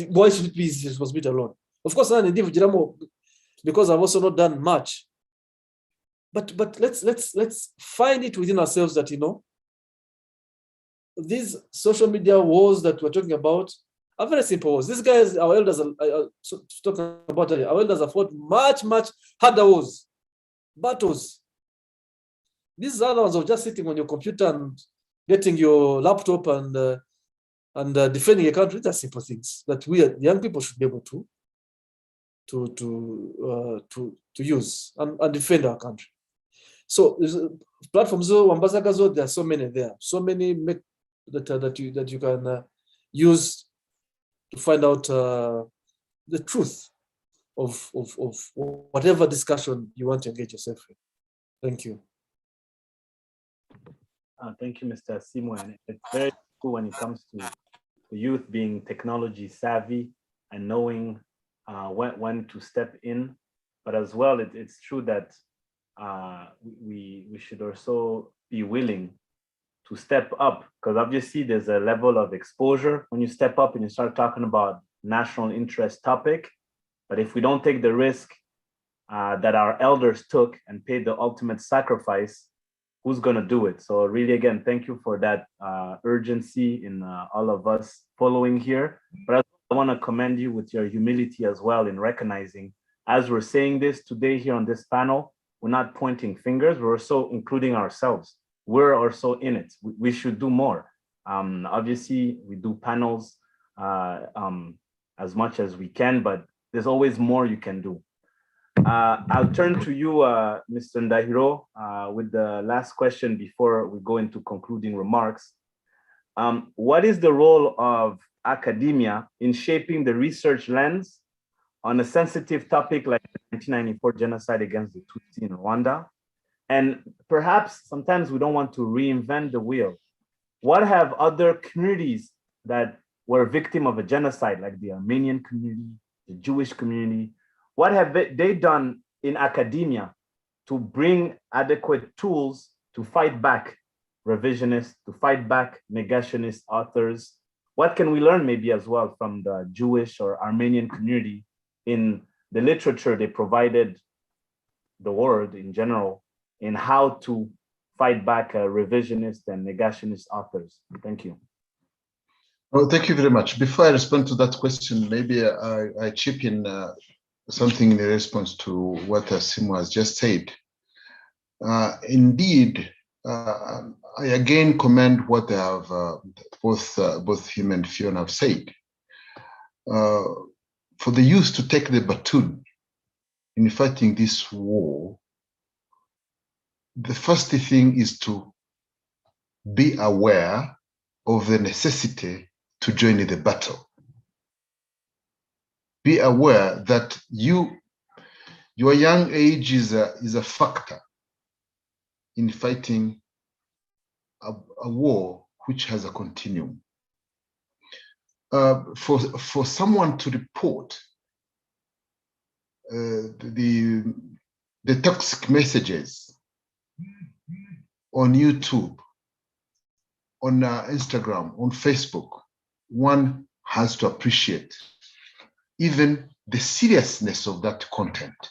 Why should it be his responsibility alone? Of course, because I've also not done much. But let's find it within ourselves that these social media wars that we're talking about are very simple wars. These guys, our elders are talking about it. Our elders have fought much harder wars, battles. These other ones of just sitting on your computer and getting your laptop and defending a country. These are simple things that we young people should be able to use and defend our country. So platforms, Wambazagazo, there are so many there, so many that you can use to find out the truth of whatever discussion you want to engage yourself in. Thank you. Thank you, Mr. Simon. It's very cool when it comes to the youth being technology savvy and knowing when to step in. But as well, it's true that we should also be willing to step up, because obviously there's a level of exposure when you step up and you start talking about national interest topic. But if we don't take the risk that our elders took and paid the ultimate sacrifice, who's going to do it? So really, again, thank you for that urgency in all of us following here. But I want to commend you with your humility as well in recognizing, as we're saying this today here on this panel, we're not pointing fingers, we're also including ourselves. We're also in it. We should do more. Obviously, we do panels as much as we can, but there's always more you can do. I'll turn to you, Mr. Ndahiro, with the last question before we go into concluding remarks. What is the role of academia in shaping the research lens on a sensitive topic like the 1994 genocide against the Tutsi in Rwanda? And perhaps sometimes we don't want to reinvent the wheel. What have other communities that were victim of a genocide, like the Armenian community, the Jewish community, what have they done in academia to bring adequate tools to fight back revisionists, to fight back negationist authors? What can we learn maybe as well from the Jewish or Armenian community in the literature they provided the world in general in how to fight back revisionist and negationist authors? Thank you. Well, thank you very much. Before I respond to that question, maybe I chip in something in response to what Simo has just said. Indeed, I again commend what they have both him and Fiona have said. For the youth to take the baton in fighting this war, the first thing is to be aware of the necessity to join in the battle. Be aware that your young age is a factor in fighting a war which has a continuum. For someone to report the toxic messages on YouTube, on Instagram, on Facebook, one has to appreciate even the seriousness of that content.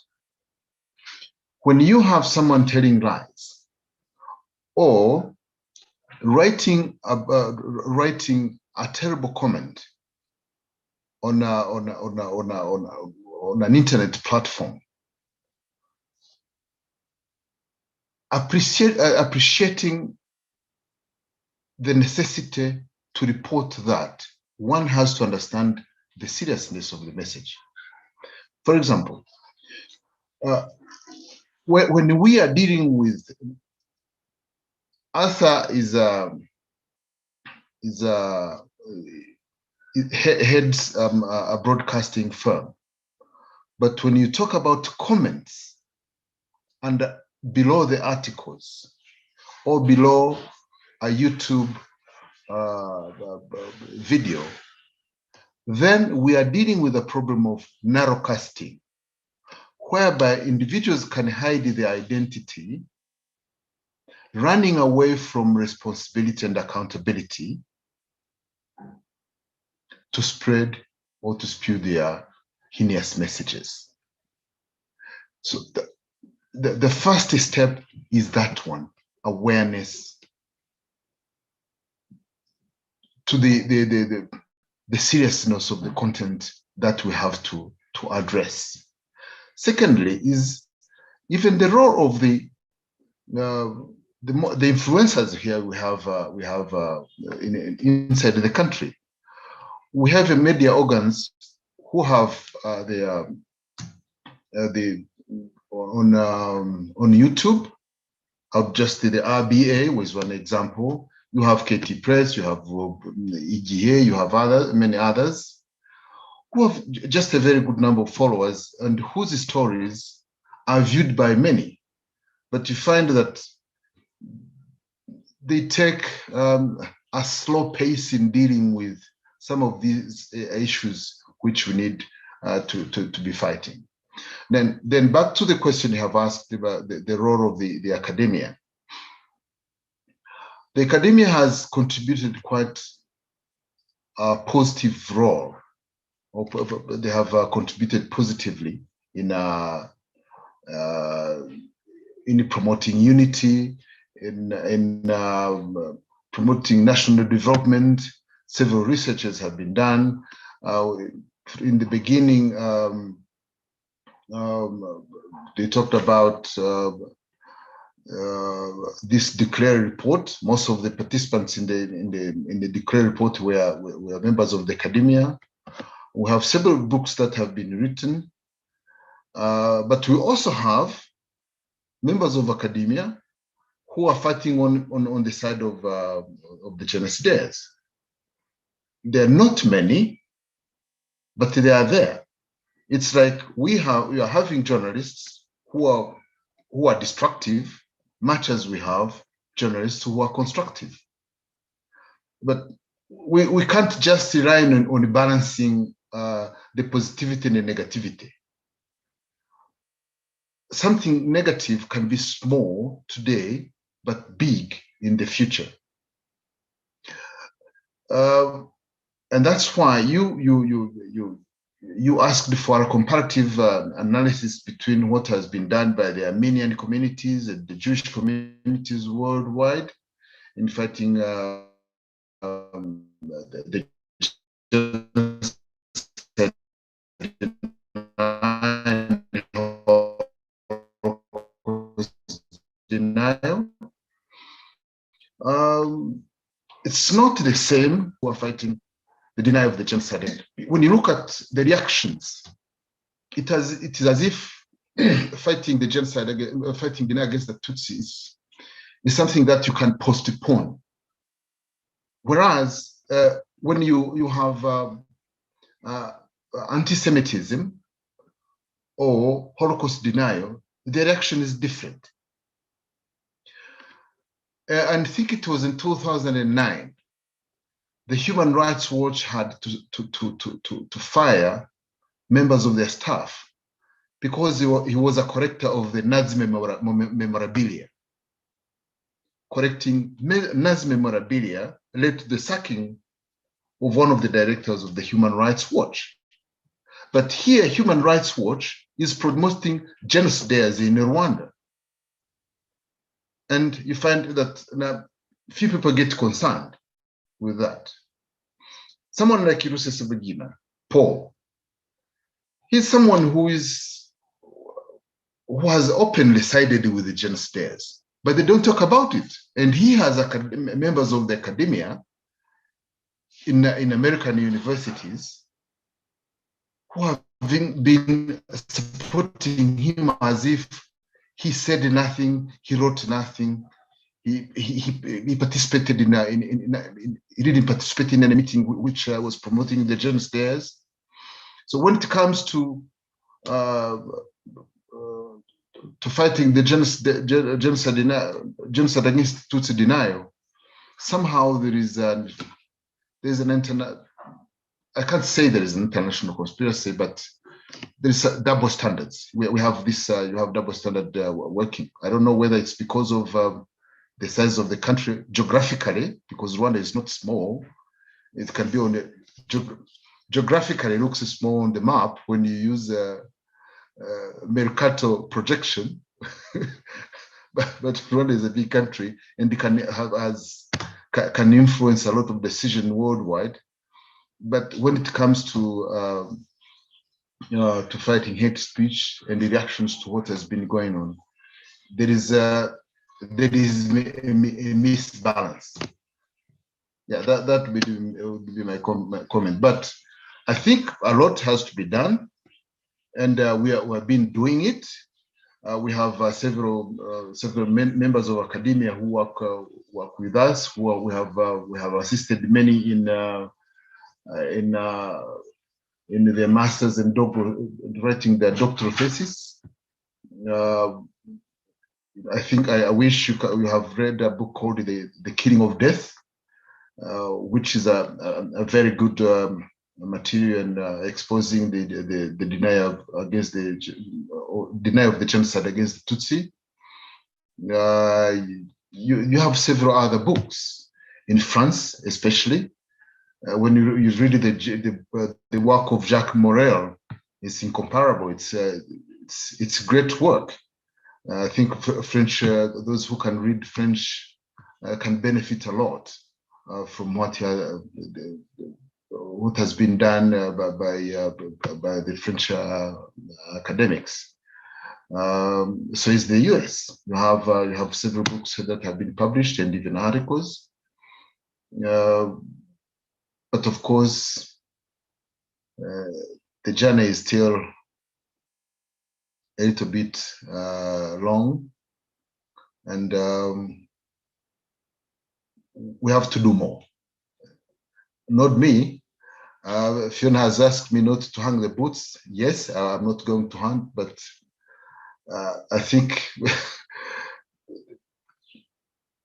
When you have someone telling lies or writing a terrible comment on an internet platform, appreciating the necessity to report that, one has to understand the seriousness of the message. For example, when we are dealing with Arthur heads a broadcasting firm, but when you talk about comments and below the articles or below a YouTube video, then we are dealing with a problem of narrowcasting, whereby individuals can hide their identity, running away from responsibility and accountability to spread or to spew their heinous messages. So the first step is that one, awareness to the seriousness of the content that we have to address. Secondly, is even the role of the influencers here we have inside the country. We have media organs who have on YouTube. Just the RBA was one example. You have KT Press, you have EGA, you have many others who have just a very good number of followers and whose stories are viewed by many. But you find that they take a slow pace in dealing with some of these issues which we need to be fighting. Then back to the question you have asked about the role of the academia. The academia has contributed quite a positive role, or they have contributed positively in in promoting unity, in promoting national development. Several researches have been done. In the beginning, they talked about this Declare report. Most of the participants in the Declare report were members of the academia. We have several books that have been written, but we also have members of academia who are fighting on the side of the genocidaires. There are not many, but they are there. It's like we are having journalists who are destructive, much as we have journalists who are constructive. But we can't just rely on balancing the positivity and the negativity. Something negative can be small today, but big in the future. And that's why you asked for a comparative analysis between what has been done by the Armenian communities and the Jewish communities worldwide in fighting the denial. It's not the same who are fighting the denial of the genocide. When you look at the reactions, it is as if fighting the genocide, fighting denial against the Tutsis is something that you can postpone. Whereas when you have anti-Semitism or Holocaust denial, the reaction is different. And I think it was in 2009, the Human Rights Watch had to fire members of their staff because he was a corrector of the Nazi memorabilia. Correcting Nazi memorabilia led to the sacking of one of the directors of the Human Rights Watch. But here, Human Rights Watch is promoting genocides in Rwanda. And you find that few people get concerned with that. Someone like Iruse Sebagina, Paul, he's someone who has openly sided with the genocidaires, but they don't talk about it. And he has members of the academia in American universities who have been supporting him as if he said nothing, he wrote nothing. He participated he didn't participate in any meeting which was promoting the genocidaires. So when it comes to fighting the genocide against Tutsi denial, somehow there's an international. I can't say there is an international conspiracy, but there's double standards. We have this. You have double standard working. I don't know whether it's because of the size of the country geographically, because Rwanda is not small. It can be on the geographically looks small on the map when you use Mercator projection, but Rwanda is a big country and it can influence a lot of decision worldwide. But when it comes to fighting hate speech and the reactions to what has been going on, there is a misbalance. Yeah, that would be my comment. But I think a lot has to be done, and we have been doing it. We have several members of academia who work with us. We have assisted many in their masters and writing their doctoral thesis. I think I wish you have read a book called The Killing of Death, which is a very good material and exposing the denial against denial of the genocide against the Tutsi. You have several other books in France, especially. When you read the work of Jacques Morel, it's incomparable. It's it's great work. I think French, those who can read French can benefit a lot from what has been done by the French academics. So is the US. You have several books that have been published and even articles. But of course, the journey is still a little bit long, and we have to do more. Not me. Fiona has asked me not to hang the boots. Yes, I'm not going to hang, but I think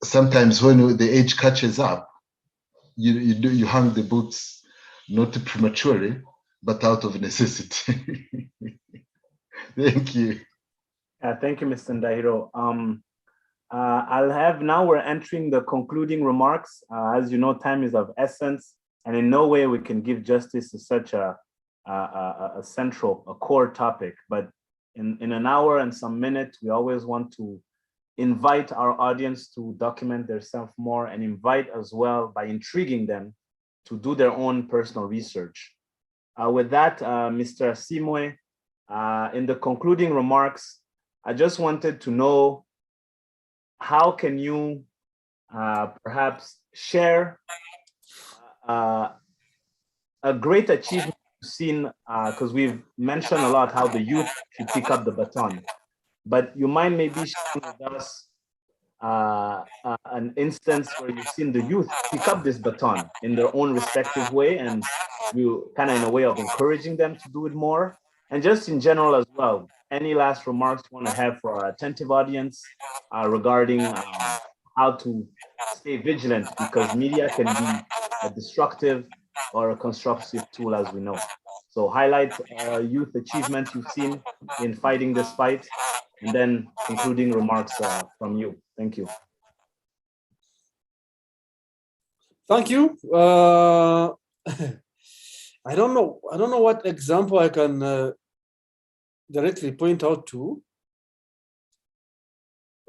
sometimes when the age catches up, you hang the boots not prematurely, but out of necessity. Thank you. Thank you, Mr. Ndahiro. I'll have now, we're entering the concluding remarks. As you know, time is of essence, and in no way we can give justice to such a central, a core topic. But in an hour and some minutes, we always want to invite our audience to document themselves more, and invite as well by intriguing them to do their own personal research. With that, Mr. Asimwe, in the concluding remarks, I just wanted to know, how can you perhaps share a great achievement you've seen, because we've mentioned a lot how the youth should pick up the baton, but you mind maybe sharing with us an instance where you've seen the youth pick up this baton in their own respective way, and you kind of in a way of encouraging them to do it more, and just in general as well, any last remarks you want to have for our attentive audience regarding how to stay vigilant, because media can be a destructive or a constructive tool, as we know. So highlight youth achievements you've seen in fighting this fight, and then concluding remarks from you. Thank you. Thank you. I don't know what example I can directly point out to,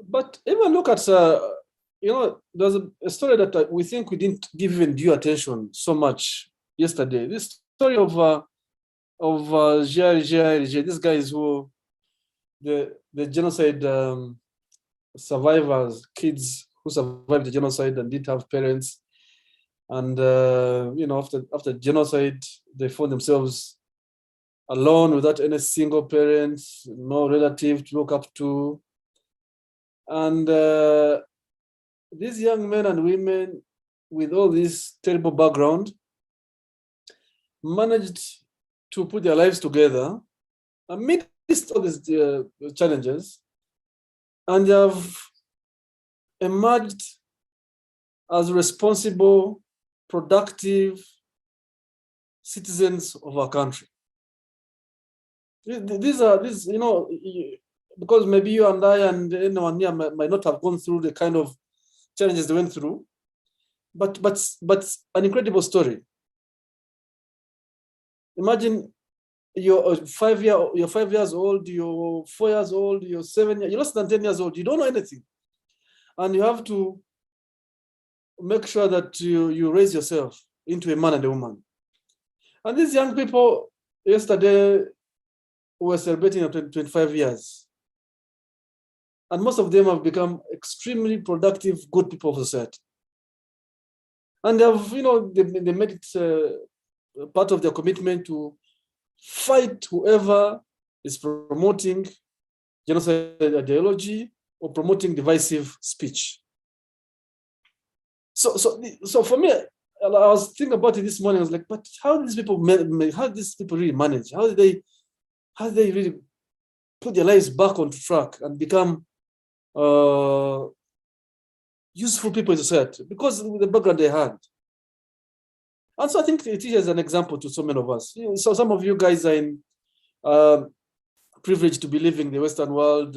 but even look at there's a story that we think we didn't give even due attention so much yesterday. This story of these guys who the genocide survivors, kids who survived the genocide and didn't have parents, and after genocide they found themselves alone without any single parent, no relative to look up to, and these young men and women with all this terrible background managed to put their lives together amidst all these challenges, and they have emerged as responsible, productive citizens of our country. These, because maybe you and I and anyone here might not have gone through the kind of challenges they went through, but an incredible story. Imagine you're 5 years old, you're 4 years old, you're 7 years, you're less than 10 years old, you don't know anything. And you have to make sure that you raise yourself into a man and a woman. And these young people, yesterday, were celebrating 25 years. And most of them have become extremely productive, good people of society. And they have, they made it part of their commitment to fight whoever is promoting genocide ideology or promoting divisive speech. So for me, I was thinking about it this morning. I was like, but how do these people really manage? How do they really put their lives back on track and become useful people in society because of the background they had? And so I think it is an example to so many of us. So some of you guys are in privileged to be living in the Western world.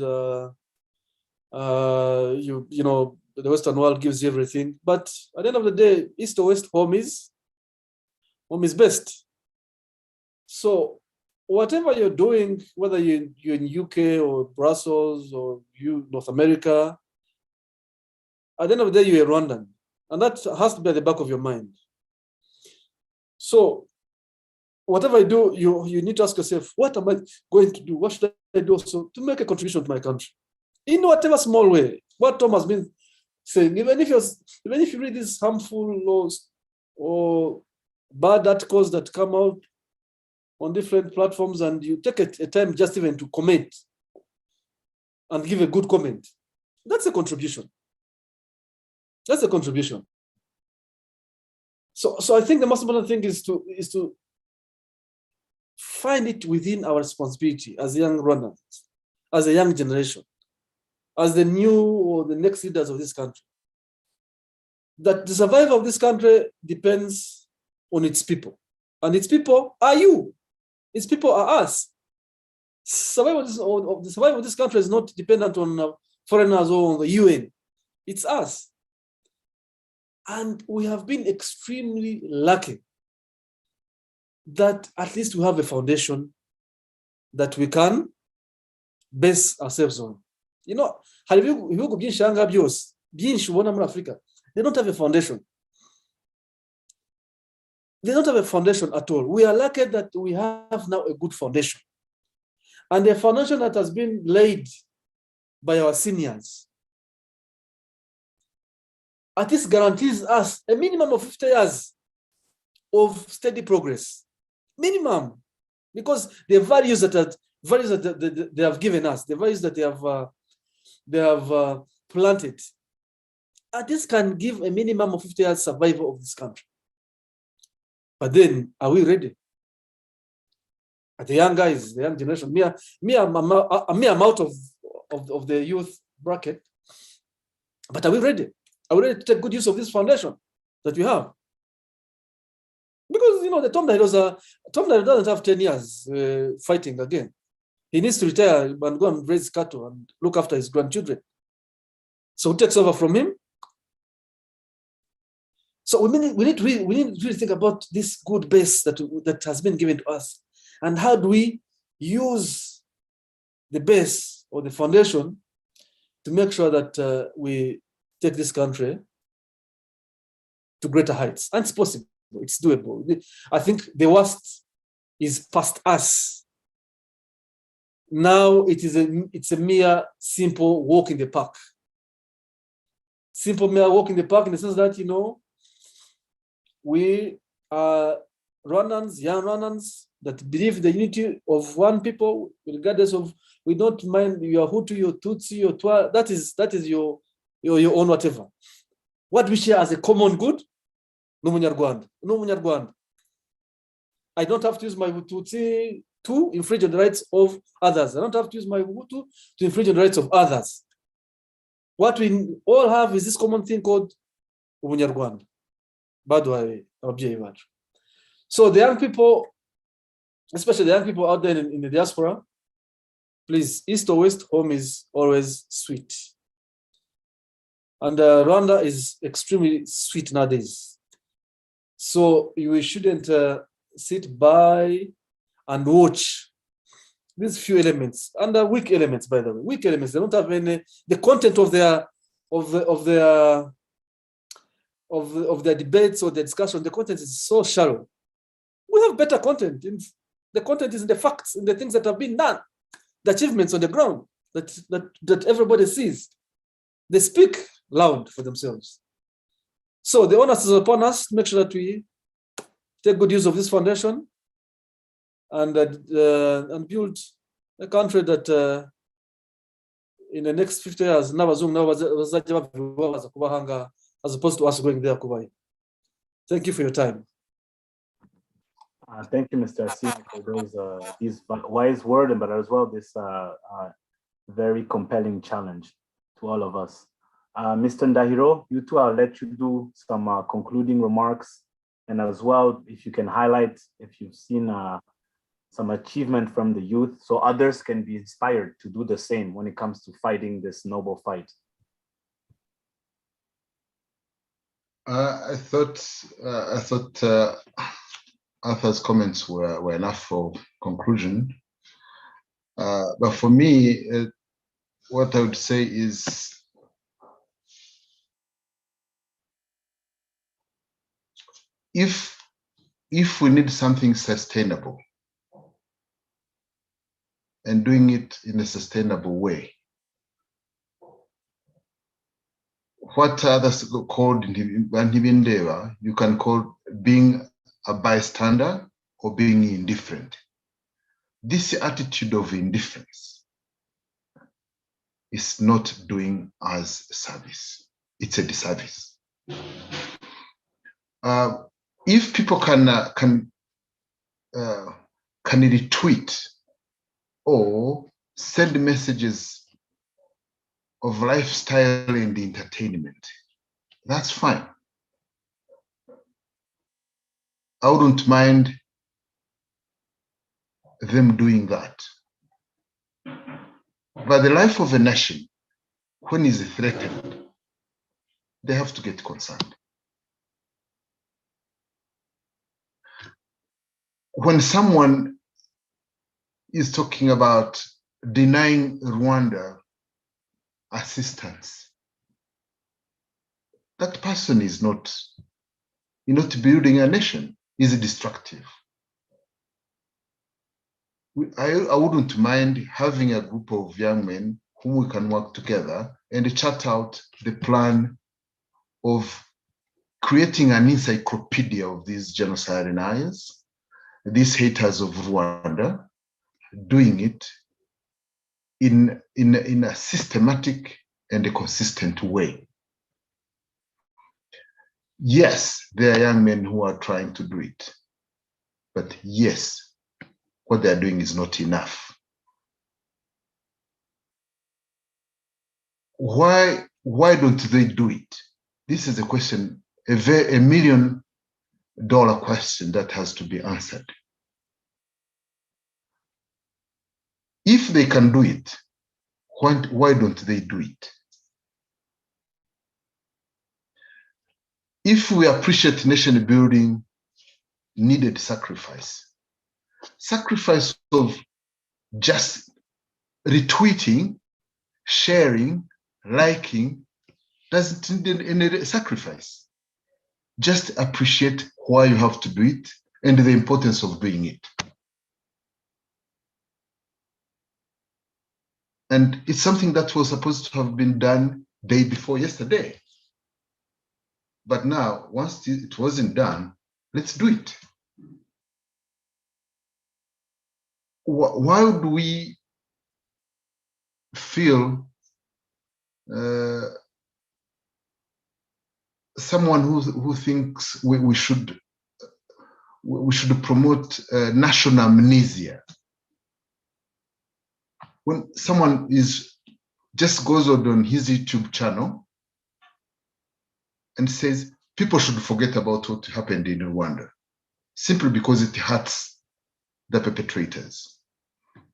The Western world gives you everything, but at the end of the day, East or West, home is best. So whatever you're doing, whether you're in UK or Brussels or North America, at the end of the day, you're a Rwandan. And that has to be at the back of your mind. So whatever I do, you need to ask yourself, what am I going to do? What should I do also to make a contribution to my country? In whatever small way, what Tom has been saying, even if you read these harmful laws or bad articles that come out on different platforms and you take a time just even to comment and give a good comment, that's a contribution. That's a contribution. So I think the most important thing is to find it within our responsibility as young Rwandans, as a young generation, as the new or the next leaders of this country, that the survival of this country depends on its people. And its people are you. Its people are us. The survival of this country is not dependent on foreigners or on the UN. It's us. And we have been extremely lucky that at least we have a foundation that we can base ourselves on. You know, ibihugu byinshi hanga byose byinshi ubona muri Africa, they don't have a foundation. They don't have a foundation at all. We are lucky that we have now a good foundation. And a foundation that has been laid by our seniors at least guarantees us a minimum of 50 years of steady progress. Minimum. Because the values that they have given us, the values that they have planted, this can give a minimum of 50 years survival of this country. But then, are we ready? The young guys, the young generation, me, I'm out of the youth bracket. But are we ready? Are we ready to take good use of this foundation that we have? Because, you know, the Tom Daido doesn't have 10 years fighting again. He needs to retire and go and raise cattle and look after his grandchildren. So who takes over from him? So we need to really think about this good base that has been given to us. And how do we use the base or the foundation to make sure that we take this country to greater heights? And it's possible. It's doable. I think the worst is past us. Now it's a mere simple walk in the park. Simple mere walk in the park in the sense that, you know, we are Rwandans, young Rwandans, that believe the unity of one people, regardless of, we don't mind your Hutu, your Tutsi, your Twa, that is your own whatever. What we share as a common good, no Munyarwanda. I don't have to use my Tutsi to infringe on the rights of others. I don't have to use my Hutu to infringe on the rights of others. What we all have is this common thing called Munyarwanda. So the young people, especially the young people out there in the diaspora, please, east or west, home is always sweet. And Rwanda is extremely sweet nowadays. So you shouldn't sit by and watch these few elements, and weak elements, by the way. Weak elements, they don't have any, the content of their debates or the discussion, the content is so shallow. We have better content. The content is in the facts, in the things that have been done, the achievements on the ground that everybody sees. They speak loud for themselves. So the onus is upon us to make sure that we take good use of this foundation and build a country that in the next 50 years, as opposed to us going there. Thank you for your time. Thank you, Mr. Asim, for these wise words, but as well this very compelling challenge to all of us. Mr. Ndahiro, you too, I'll let you do some concluding remarks, and as well, if you can highlight if you've seen some achievement from the youth, so others can be inspired to do the same when it comes to fighting this noble fight. I thought Arthur's comments were enough for conclusion. But for me, what I would say is if we need something sustainable and doing it in a sustainable way, what others called you can call being a bystander or being indifferent. This attitude of indifference is not doing us service. It's a disservice. If people can retweet or send messages of lifestyle and entertainment, that's fine. I wouldn't mind them doing that. But the life of a nation, when is threatened, they have to get concerned. When someone is talking about denying Rwanda assistance, that person is not building a nation, is destructive. I wouldn't mind having a group of young men whom we can work together and chart out the plan of creating an encyclopedia of these genocide deniers, these haters of Rwanda, doing it in a systematic and a consistent way. Yes, there are young men who are trying to do it, but yes, what they're doing is not enough. Why don't they do it? This is a question, a $1 million question that has to be answered. If they can do it, why don't they do it? If we appreciate nation building needed sacrifice of just retweeting, sharing, liking doesn't need any sacrifice. Just appreciate why you have to do it and the importance of doing it. And it's something that was supposed to have been done day before yesterday. But now, once it wasn't done, let's do it. Why would we feel someone who thinks we should promote national amnesia? When someone just goes on his YouTube channel and says people should forget about what happened in Rwanda simply because it hurts the perpetrators.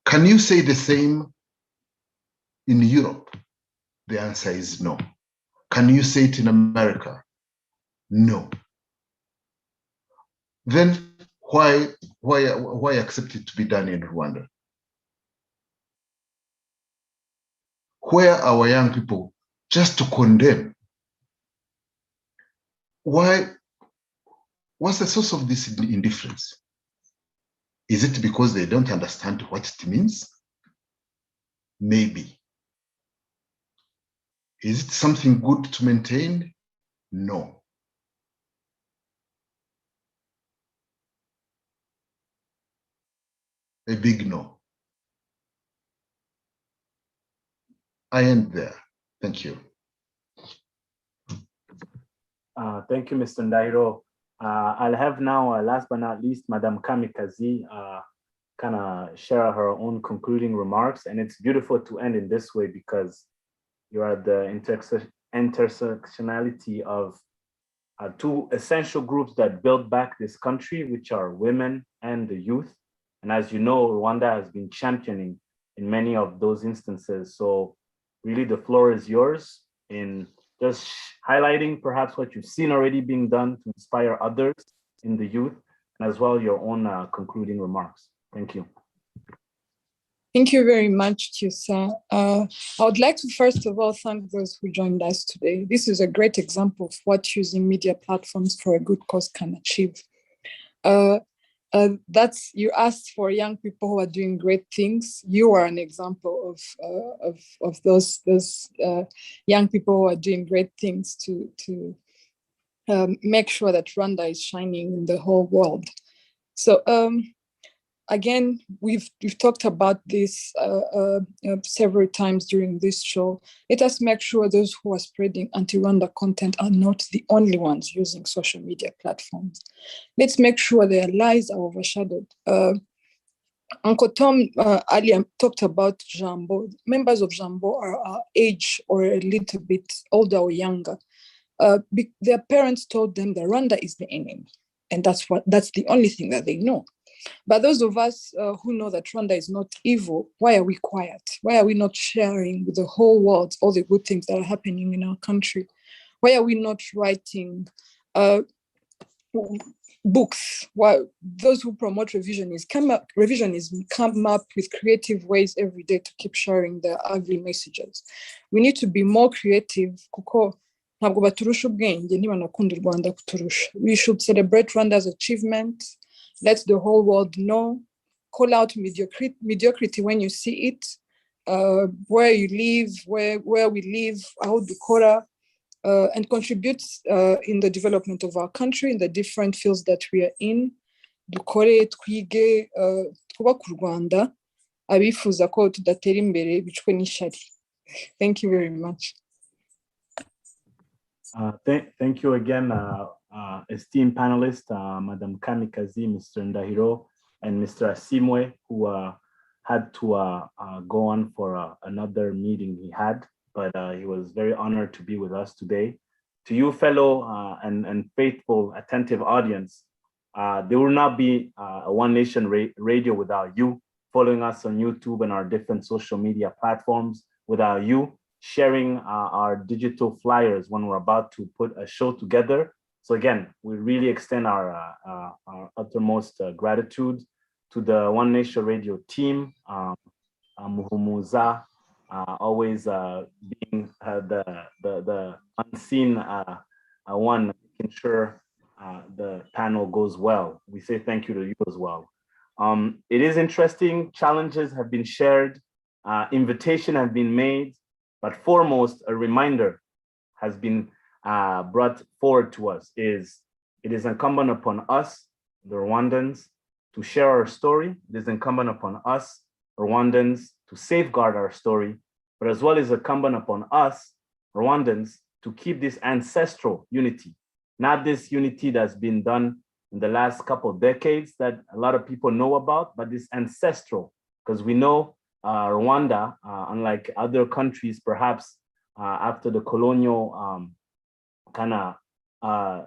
Can you say the same in Europe? The answer is no. Can you say it in America? No. Then why accept it to be done in Rwanda? Where are our young people just to condemn? What's the source of this indifference? Is it because they don't understand what it means? Maybe. Is it something good to maintain? No. A big no. I end there. Thank you. Thank you, Mr. Ndairo. I'll have now, last but not least, Madame Kamikaze kind of share her own concluding remarks. And it's beautiful to end in this way because you are the intersectionality of two essential groups that build back this country, which are women and the youth. And as you know, Rwanda has been championing in many of those instances. So really the floor is yours in just highlighting perhaps what you've seen already being done to inspire others in the youth, and as well your own concluding remarks. Thank you. Thank you very much, Kyusa. I would like to first of all thank those who joined us today. This is a great example of what using media platforms for a good cause can achieve. That's, you asked for young people who are doing great things. You are an example of those young people who are doing great things to make sure that Rwanda is shining in the whole world. So again, we've talked about this several times during this show. Let us make sure those who are spreading anti-Rwanda content are not the only ones using social media platforms. Let's make sure their lies are overshadowed. Uncle Tom earlier talked about Jambo. Members of Jambo are our age or a little bit older or younger. Their parents told them that Rwanda is the enemy, and that's the only thing that they know. But those of us who know that Rwanda is not evil, why are we quiet? Why are we not sharing with the whole world all the good things that are happening in our country? Why are we not writing books? Why those who promote revisionism come up with creative ways every day to keep sharing their ugly messages? We need to be more creative. We should celebrate Rwanda's achievement. Let the whole world know. Call out mediocrity when you see it. Where you live, where we live, how dukora, and contribute in the development of our country in the different fields that we are in. Dukore, twige, twubake u Rwanda, abifuza ko tudatera imbere bicwe n'ishyari. Thank you very much. Thank you again, esteemed panelists, Madam Kamikaze, Mr. Ndahiro, and Mr. Asimwe, who had to go on for another meeting he had, but he was very honored to be with us today. To you, fellow and faithful, attentive audience, there will not be a One Nation Radio without you, following us on YouTube and our different social media platforms, without you sharing our digital flyers when we're about to put a show together. So again, we really extend our uttermost gratitude to the One Nation Radio team, Muhumuza, always being the unseen one, making sure the panel goes well. We say thank you to you as well. It is interesting, challenges have been shared, invitation have been made, but foremost, a reminder has been brought forward to us. It is incumbent upon us, the Rwandans, to share our story. It is incumbent upon us, Rwandans, to safeguard our story, but as well as incumbent upon us, Rwandans, to keep this ancestral unity, not this unity that's been done in the last couple of decades that a lot of people know about, but this ancestral, because we know Rwanda, unlike other countries, perhaps after the colonial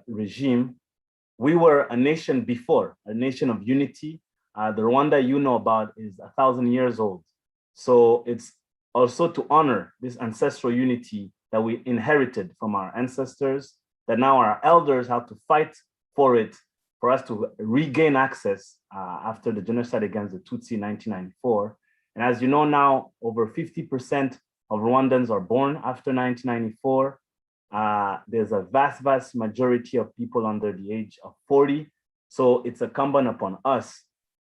regime, we were a nation before, a nation of unity. The Rwanda you know about is 1,000 years old. So it's also to honor this ancestral unity that we inherited from our ancestors, that now our elders have to fight for it, for us to regain access after the genocide against the Tutsi in 1994. And as you know now, over 50% of Rwandans are born after 1994. There's a vast majority of people under the age of 40. So it's incumbent upon us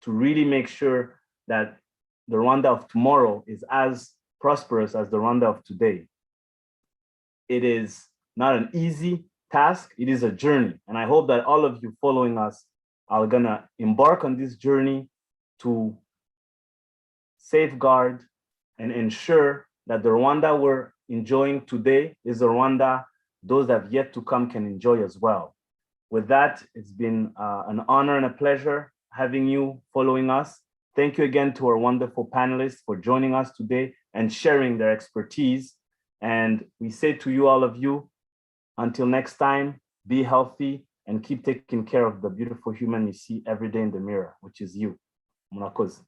to really make sure that the Rwanda of tomorrow is as prosperous as the Rwanda of today. It is not an easy task, it is a journey. And I hope that all of you following us are gonna embark on this journey to safeguard and ensure that the Rwanda we're enjoying today is the Rwanda those that have yet to come can enjoy as well. With that, it's been an honor and a pleasure having you following us. Thank you again to our wonderful panelists for joining us today and sharing their expertise. And we say to you, all of you, until next time, be healthy and keep taking care of the beautiful human you see every day in the mirror, which is you. Murakoze.